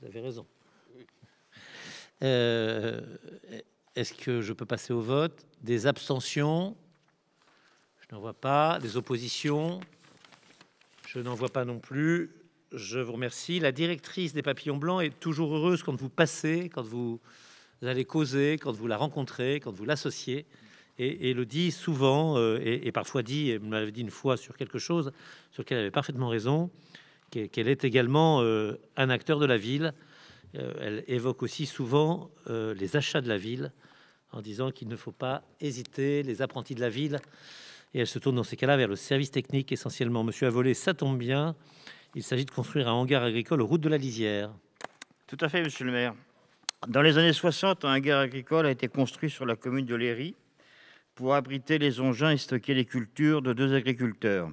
Speaker 1: vous avez raison.
Speaker 2: Oui.
Speaker 1: Est-ce que je peux passer au vote? Des abstentions? Je n'en vois pas. Des oppositions? Je n'en vois pas non plus. Je vous remercie. La directrice des Papillons Blancs est toujours heureuse quand vous passez, quand vous allez causer, quand vous la rencontrez, quand vous l'associez, et le dit souvent, et parfois dit, elle me l'avait dit une fois sur quelque chose sur lequel elle avait parfaitement raison, qu'elle est également un acteur de la ville. Elle évoque aussi souvent les achats de la ville, en disant qu'il ne faut pas hésiter, les apprentis de la ville, et elle se tourne dans ces cas-là vers le service technique essentiellement. Monsieur Avolé, ça tombe bien, il s'agit de construire un hangar agricole aux routes de la Lisière.
Speaker 11: Tout à fait, monsieur le maire. Dans les années 60, un hangar agricole a été construit sur la commune de Léry pour abriter les engins et stocker les cultures de 2 agriculteurs.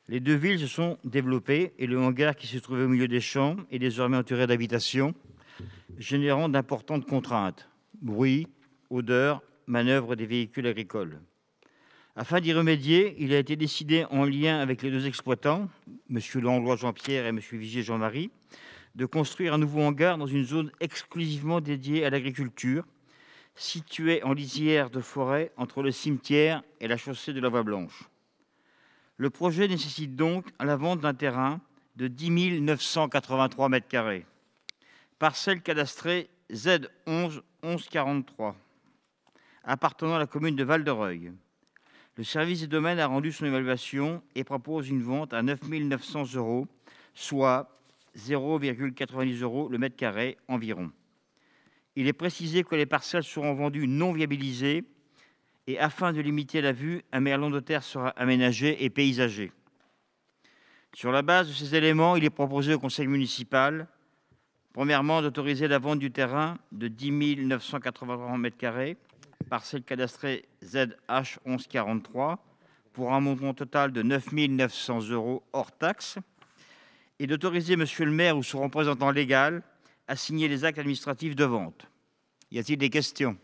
Speaker 11: Les 2 villes se sont développées et le hangar qui se trouvait au milieu des champs est désormais entouré d'habitations, générant d'importantes contraintes, bruit, odeur, manœuvre des véhicules agricoles. Afin d'y remédier, il a été décidé en lien avec les 2 exploitants, M. Langlois Jean-Pierre et M. Vigier Jean-Marie, de construire un nouveau hangar dans une zone exclusivement dédiée à l'agriculture, située en lisière de forêt entre le cimetière et la chaussée de la Voie Blanche. Le projet nécessite donc la vente d'un terrain de 10 983 mètres carrés, parcelle cadastrée Z11 1143, appartenant à la commune de Val-de-Reuil. Le service des domaines a rendu son évaluation et propose une vente à 9 900 €, soit 0,90 € le mètre carré environ. Il est précisé que les parcelles seront vendues non viabilisées et afin de limiter la vue, un merlon de terre sera aménagé et paysagé. Sur la base de ces éléments, il est proposé au conseil municipal, premièrement, d'autoriser la vente du terrain de 10 983 mètres carrés, parcelle cadastrée ZH 1143, pour un montant total de 9 900 € hors taxes, et d'autoriser monsieur le maire ou son représentant légal à signer les actes administratifs de vente. Y a-t-il des questions?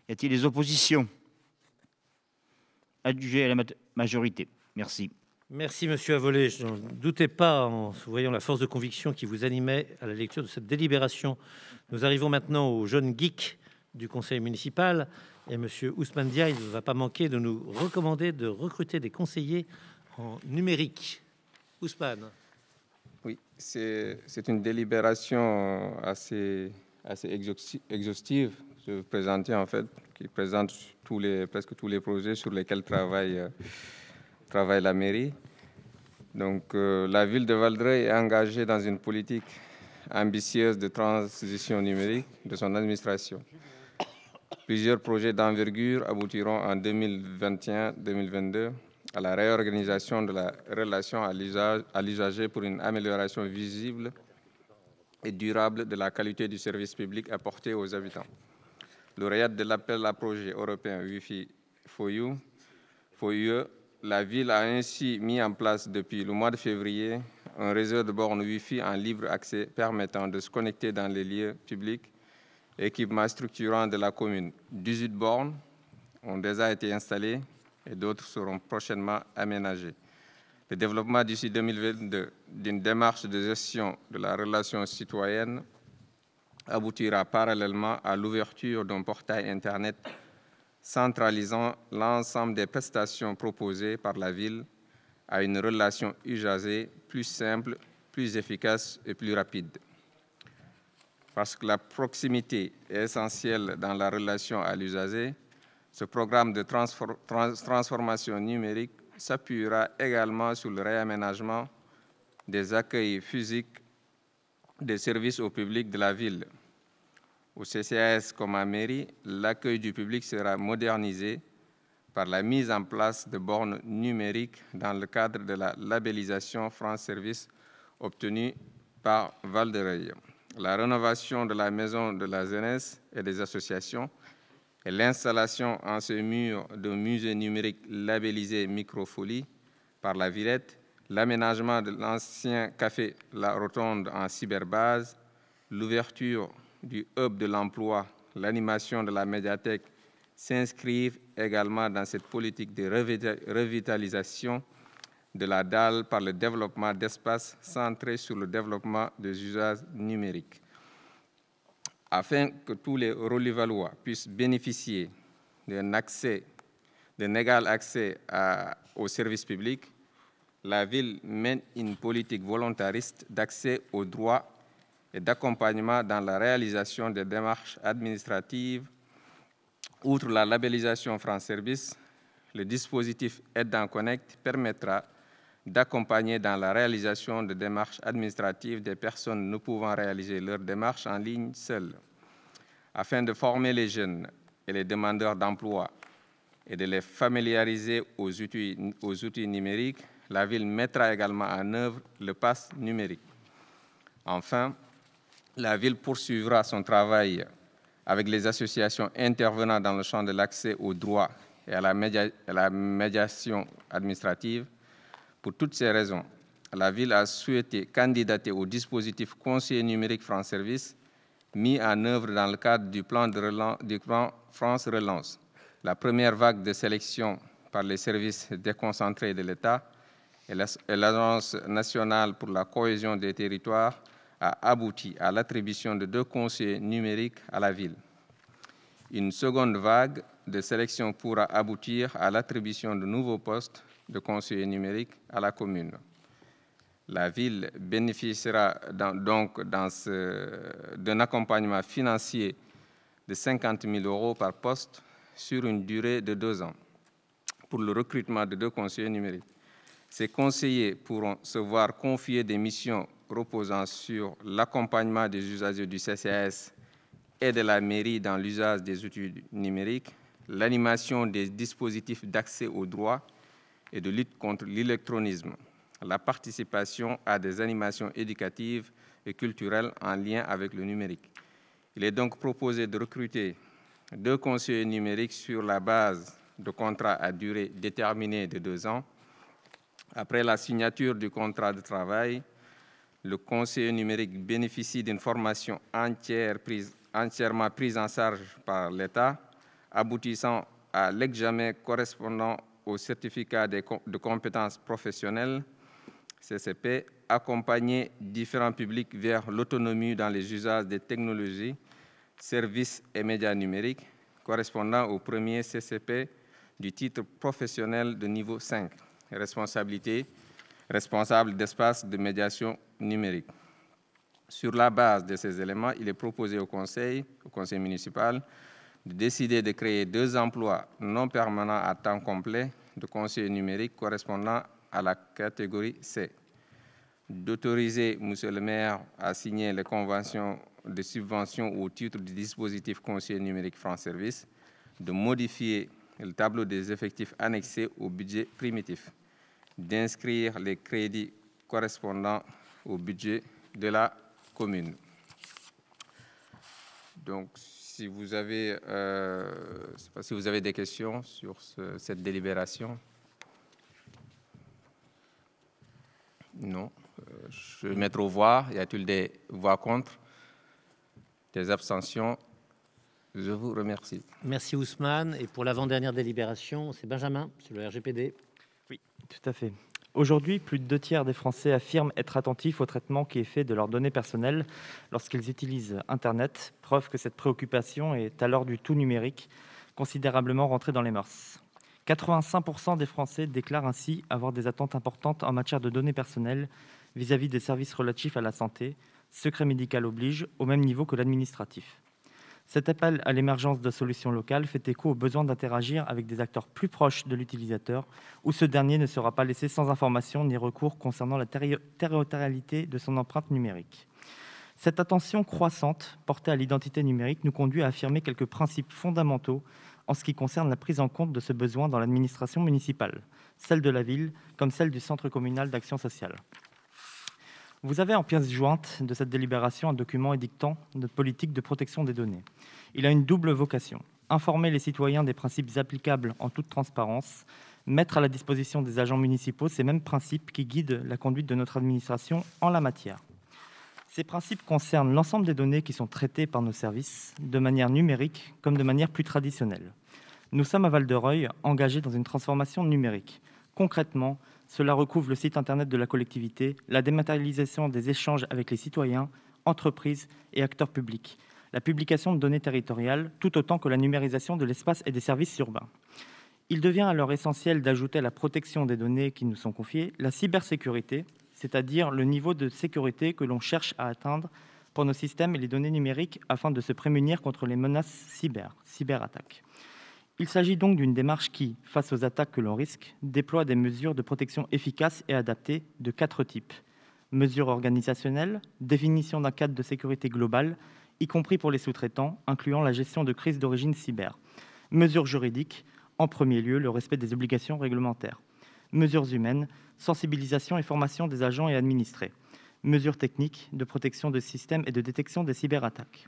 Speaker 11: Y a-t-il des oppositions? adjugé à la majorité. Merci.
Speaker 1: Merci, Monsieur Avolé. Je n'en doutais pas en voyant la force de conviction qui vous animait à la lecture de cette délibération. Nous arrivons maintenant aux jeunes geeks du conseil municipal. Et Monsieur Ousmane Diaye ne va pas manquer de nous recommander de recruter des conseillers en numérique. Ousmane.
Speaker 12: Oui, c'est une délibération assez exhaustive. Je vais vous présenter en fait, qui présente presque tous les projets sur lesquels travaille la mairie. Donc, la ville de Val-d'Reuil est engagée dans une politique ambitieuse de transition numérique de son administration. Plusieurs projets d'envergure aboutiront en 2021-2022 à la réorganisation de la relation à l'usager pour une amélioration visible et durable de la qualité du service public apporté aux habitants. Lauréate de l'appel à projet européen Wi-Fi for You, la ville a ainsi mis en place depuis le mois de février un réseau de bornes Wi-Fi en libre accès permettant de se connecter dans les lieux publics, équipements structurants de la commune. 18 bornes ont déjà été installées et d'autres seront prochainement aménagées. Le développement d'ici 2022 d'une démarche de gestion de la relation citoyenne aboutira parallèlement à l'ouverture d'un portail Internet centralisant l'ensemble des prestations proposées par la ville à une relation usager plus simple, plus efficace et plus rapide. Parce que la proximité est essentielle dans la relation à l'usager, ce programme de transformation numérique s'appuiera également sur le réaménagement des accueils physiques des services au public de la ville. Au CCAS comme à mairie, l'accueil du public sera modernisé par la mise en place de bornes numériques dans le cadre de la labellisation France Service obtenue par Val-d'Reuil. La rénovation de la maison de la jeunesse et des associations et l'installation en ce mur d'un musée numérique labellisé Microfolie par la Villette, l'aménagement de l'ancien café La Rotonde en cyberbase, l'ouverture du hub de l'emploi, l'animation de la médiathèque s'inscrivent également dans cette politique de revitalisation de la DAL par le développement d'espaces centrés sur le développement des usages numériques. Afin que tous les Rolivallois puissent bénéficier d'un égal accès aux services publics, la ville mène une politique volontariste d'accès aux droits et d'accompagnement dans la réalisation des démarches administratives. Outre la labellisation France Service, le dispositif Aidant Connect permettra d'accompagner dans la réalisation de démarches administratives des personnes ne pouvant réaliser leurs démarches en ligne seules. Afin de former les jeunes et les demandeurs d'emploi et de les familiariser aux outils numériques, la ville mettra également en œuvre le pass numérique. Enfin, la ville poursuivra son travail avec les associations intervenant dans le champ de l'accès aux droits et à la médiation administrative. Pour toutes ces raisons, la ville a souhaité candidater au dispositif conseiller numérique France Service mis en œuvre dans le cadre du plan France Relance. La première vague de sélection par les services déconcentrés de l'État et l'Agence nationale pour la cohésion des territoires a abouti à l'attribution de 2 conseillers numériques à la ville. Une seconde vague de sélection pourra aboutir à l'attribution de nouveaux postes de conseillers numériques à la commune. La ville bénéficiera donc d'un accompagnement financier de 50 000 € par poste sur une durée de 2 ans pour le recrutement de 2 conseillers numériques. Ces conseillers pourront se voir confier des missions reposant sur l'accompagnement des usagers du CCAS et de la mairie dans l'usage des outils numériques, l'animation des dispositifs d'accès aux droits et de lutte contre l'électronisme, la participation à des animations éducatives et culturelles en lien avec le numérique. Il est donc proposé de recruter 2 conseillers numériques sur la base de contrats à durée déterminée de 2 ans. Après la signature du contrat de travail, le conseiller numérique bénéficie d'une formation entièrement prise en charge par l'État, aboutissant à l'examen correspondant au certificat de compétences professionnelles, CCP, accompagner différents publics vers l'autonomie dans les usages des technologies, services et médias numériques, correspondant au premier CCP du titre professionnel de niveau 5, responsable d'espace de médiation numérique. Sur la base de ces éléments, il est proposé au conseil municipal, de décider de créer 2 emplois non permanents à temps complet de conseiller numérique correspondant à la catégorie C, d'autoriser Monsieur le maire à signer les conventions de subvention au titre du dispositif conseiller numérique France Service, de modifier le tableau des effectifs annexé au budget primitif, d'inscrire les crédits correspondant au budget de la commune. Donc, si vous avez des questions sur cette délibération. Non. Je vais mettre aux voix. Y a-t-il des voix contre? Des abstentions? Je vous remercie.
Speaker 1: Merci Ousmane. Et pour l'avant-dernière délibération, c'est Benjamin, sur le RGPD.
Speaker 13: Oui, tout à fait. Aujourd'hui, plus de 2 tiers des Français affirment être attentifs au traitement qui est fait de leurs données personnelles lorsqu'ils utilisent Internet, preuve que cette préoccupation est à l'heure du tout numérique, considérablement rentrée dans les mœurs. 85% des Français déclarent ainsi avoir des attentes importantes en matière de données personnelles vis-à-vis des services relatifs à la santé, secret médical oblige, au même niveau que l'administratif. Cet appel à l'émergence de solutions locales fait écho au besoin d'interagir avec des acteurs plus proches de l'utilisateur, où ce dernier ne sera pas laissé sans information ni recours concernant la territorialité de son empreinte numérique. Cette attention croissante portée à l'identité numérique nous conduit à affirmer quelques principes fondamentaux en ce qui concerne la prise en compte de ce besoin dans l'administration municipale, celle de la ville comme celle du Centre communal d'action sociale. Vous avez en pièce jointe de cette délibération un document édictant notre politique de protection des données. Il a une double vocation: informer les citoyens des principes applicables en toute transparence, mettre à la disposition des agents municipaux ces mêmes principes qui guident la conduite de notre administration en la matière. Ces principes concernent l'ensemble des données qui sont traitées par nos services, de manière numérique comme de manière plus traditionnelle. Nous sommes à Val-de-Reuil engagés dans une transformation numérique. Concrètement, cela recouvre le site internet de la collectivité, la dématérialisation des échanges avec les citoyens, entreprises et acteurs publics, la publication de données territoriales, tout autant que la numérisation de l'espace et des services urbains. Il devient alors essentiel d'ajouter à la protection des données qui nous sont confiées la cybersécurité, c'est-à-dire le niveau de sécurité que l'on cherche à atteindre pour nos systèmes et les données numériques afin de se prémunir contre les menaces cyberattaques. Il s'agit donc d'une démarche qui, face aux attaques que l'on risque, déploie des mesures de protection efficaces et adaptées de 4 types. Mesures organisationnelles, définition d'un cadre de sécurité global, y compris pour les sous-traitants, incluant la gestion de crises d'origine cyber. Mesures juridiques, en premier lieu, le respect des obligations réglementaires. Mesures humaines, sensibilisation et formation des agents et administrés. Mesures techniques, de protection de systèmes et de détection des cyberattaques.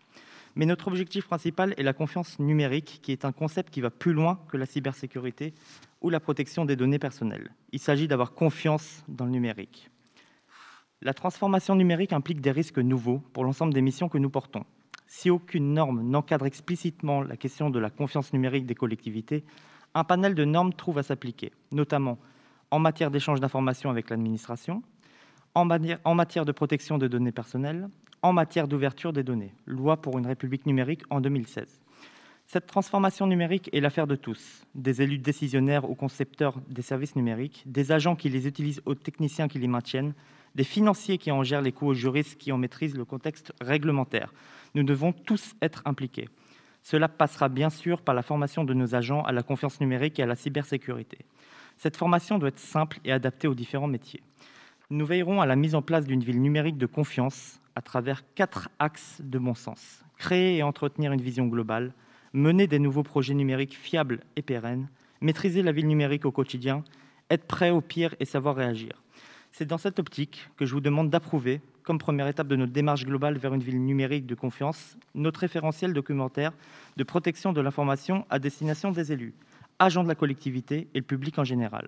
Speaker 13: Mais notre objectif principal est la confiance numérique, qui est un concept qui va plus loin que la cybersécurité ou la protection des données personnelles. Il s'agit d'avoir confiance dans le numérique. La transformation numérique implique des risques nouveaux pour l'ensemble des missions que nous portons. Si aucune norme n'encadre explicitement la question de la confiance numérique des collectivités, un panel de normes trouve à s'appliquer, notamment en matière d'échange d'informations avec l'administration, en matière de protection de données personnelles, en matière d'ouverture des données, loi pour une République numérique en 2016. Cette transformation numérique est l'affaire de tous, des élus décisionnaires aux concepteurs des services numériques, des agents qui les utilisent aux techniciens qui les maintiennent, des financiers qui en gèrent les coûts aux juristes qui en maîtrisent le contexte réglementaire. Nous devons tous être impliqués. Cela passera bien sûr par la formation de nos agents à la confiance numérique et à la cybersécurité. Cette formation doit être simple et adaptée aux différents métiers. Nous veillerons à la mise en place d'une ville numérique de confiance à travers 4 axes de bon sens. Créer et entretenir une vision globale, mener des nouveaux projets numériques fiables et pérennes, maîtriser la ville numérique au quotidien, être prêt au pire et savoir réagir. C'est dans cette optique que je vous demande d'approuver, comme première étape de notre démarche globale vers une ville numérique de confiance, notre référentiel documentaire de protection de l'information à destination des élus, agents de la collectivité et le public en général.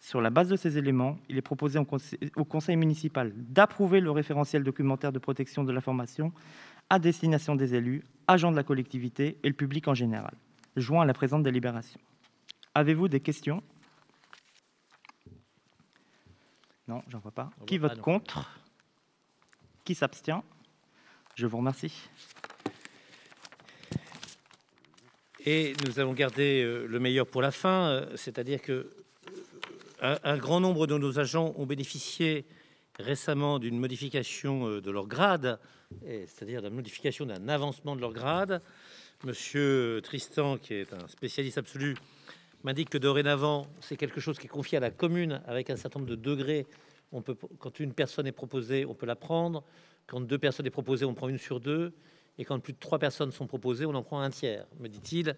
Speaker 13: Sur la base de ces éléments, il est proposé au conseil municipal d'approuver le référentiel documentaire de protection de l'information à destination des élus, agents de la collectivité et le public en général, joint à la présente délibération. Avez-vous des questions Non, j'en vois pas.
Speaker 1: On
Speaker 13: Qui
Speaker 1: voit
Speaker 13: vote
Speaker 1: pas, non.
Speaker 13: contre? Qui s'abstient? Je vous remercie.
Speaker 1: Et nous avons gardé le meilleur pour la fin, c'est-à-dire que un grand nombre de nos agents ont bénéficié récemment d'une modification de leur grade, c'est-à-dire d'une modification d'un avancement de leur grade. Monsieur Tristan, qui est un spécialiste absolu, m'indique que dorénavant, c'est quelque chose qui est confié à la commune avec un certain nombre de degrés. On peut, quand une personne est proposée, on peut la prendre. Quand 2 personnes est proposée, on prend 1 sur 2. Et quand plus de 3 personnes sont proposées, on en prend 1 tiers, me dit-il.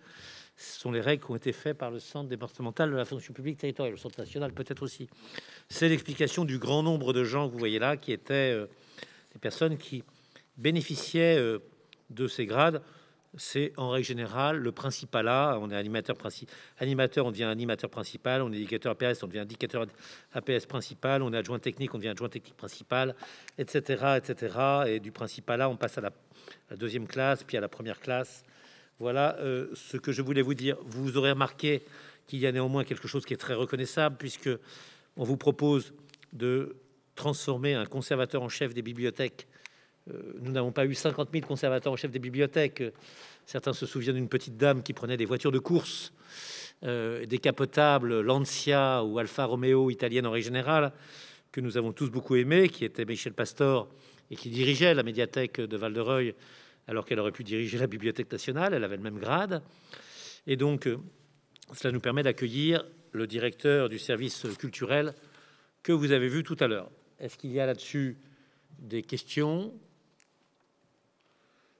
Speaker 1: Ce sont les règles qui ont été faites par le Centre départemental de la fonction publique territoriale, le Centre national peut-être aussi. C'est l'explication du grand nombre de gens que vous voyez là, qui étaient des personnes qui bénéficiaient de ces grades. C'est en règle générale le principalat. On est animateur, on devient animateur principal. On est éducateur APS, on devient éducateur APS principal. On est adjoint technique, on devient adjoint technique principal, etc., etc. Et du principalat, on passe à la 2e classe, puis à la 1re classe. Voilà ce que je voulais vous dire. Vous aurez remarqué qu'il y a néanmoins quelque chose qui est très reconnaissable, puisque on vous propose de transformer un conservateur en chef des bibliothèques. Nous n'avons pas eu 50 000 conservateurs en chef des bibliothèques. Certains se souviennent d'une petite dame qui prenait des voitures de course, décapotables, Lancia ou Alfa Romeo italienne en règle générale, que nous avons tous beaucoup aimé, qui était Michel Pastor et qui dirigeait la médiathèque de Val-de-Reuil, alors qu'elle aurait pu diriger la Bibliothèque nationale. Elle avait le même grade. Et donc, cela nous permet d'accueillir le directeur du service culturel que vous avez vu tout à l'heure. Est-ce qu'il y a là-dessus des questions?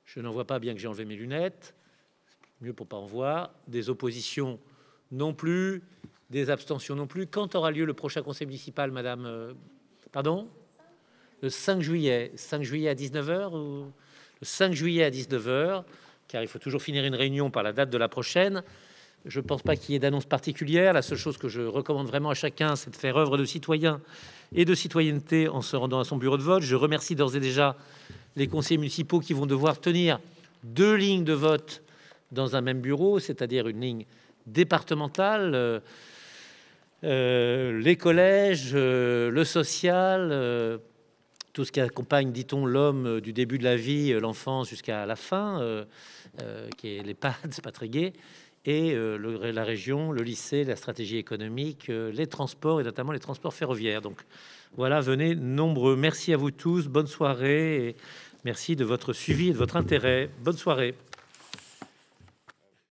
Speaker 1: Je n'en vois pas, bien que j'ai enlevé mes lunettes. Mieux pour pas en voir. Des oppositions non plus. Des abstentions non plus. Quand aura lieu le prochain conseil municipal, madame? Pardon? Le 5 juillet. 5 juillet à 19h ou... Le 5 juillet à 19h, car il faut toujours finir une réunion par la date de la prochaine. Je ne pense pas qu'il y ait d'annonce particulière. La seule chose que je recommande vraiment à chacun, c'est de faire œuvre de citoyen et de citoyenneté en se rendant à son bureau de vote. Je remercie d'ores et déjà les conseillers municipaux qui vont devoir tenir 2 lignes de vote dans un même bureau, c'est-à-dire une ligne départementale, les collèges, le social, tout ce qui accompagne, dit-on, l'homme du début de la vie, l'enfance jusqu'à la fin, qui est l'EHPAD, c'est pas très gai, et la région, le lycée, la stratégie économique, les transports et notamment les transports ferroviaires. Donc voilà, venez nombreux. Merci à vous tous, bonne soirée et merci de votre suivi et de votre intérêt. Bonne soirée.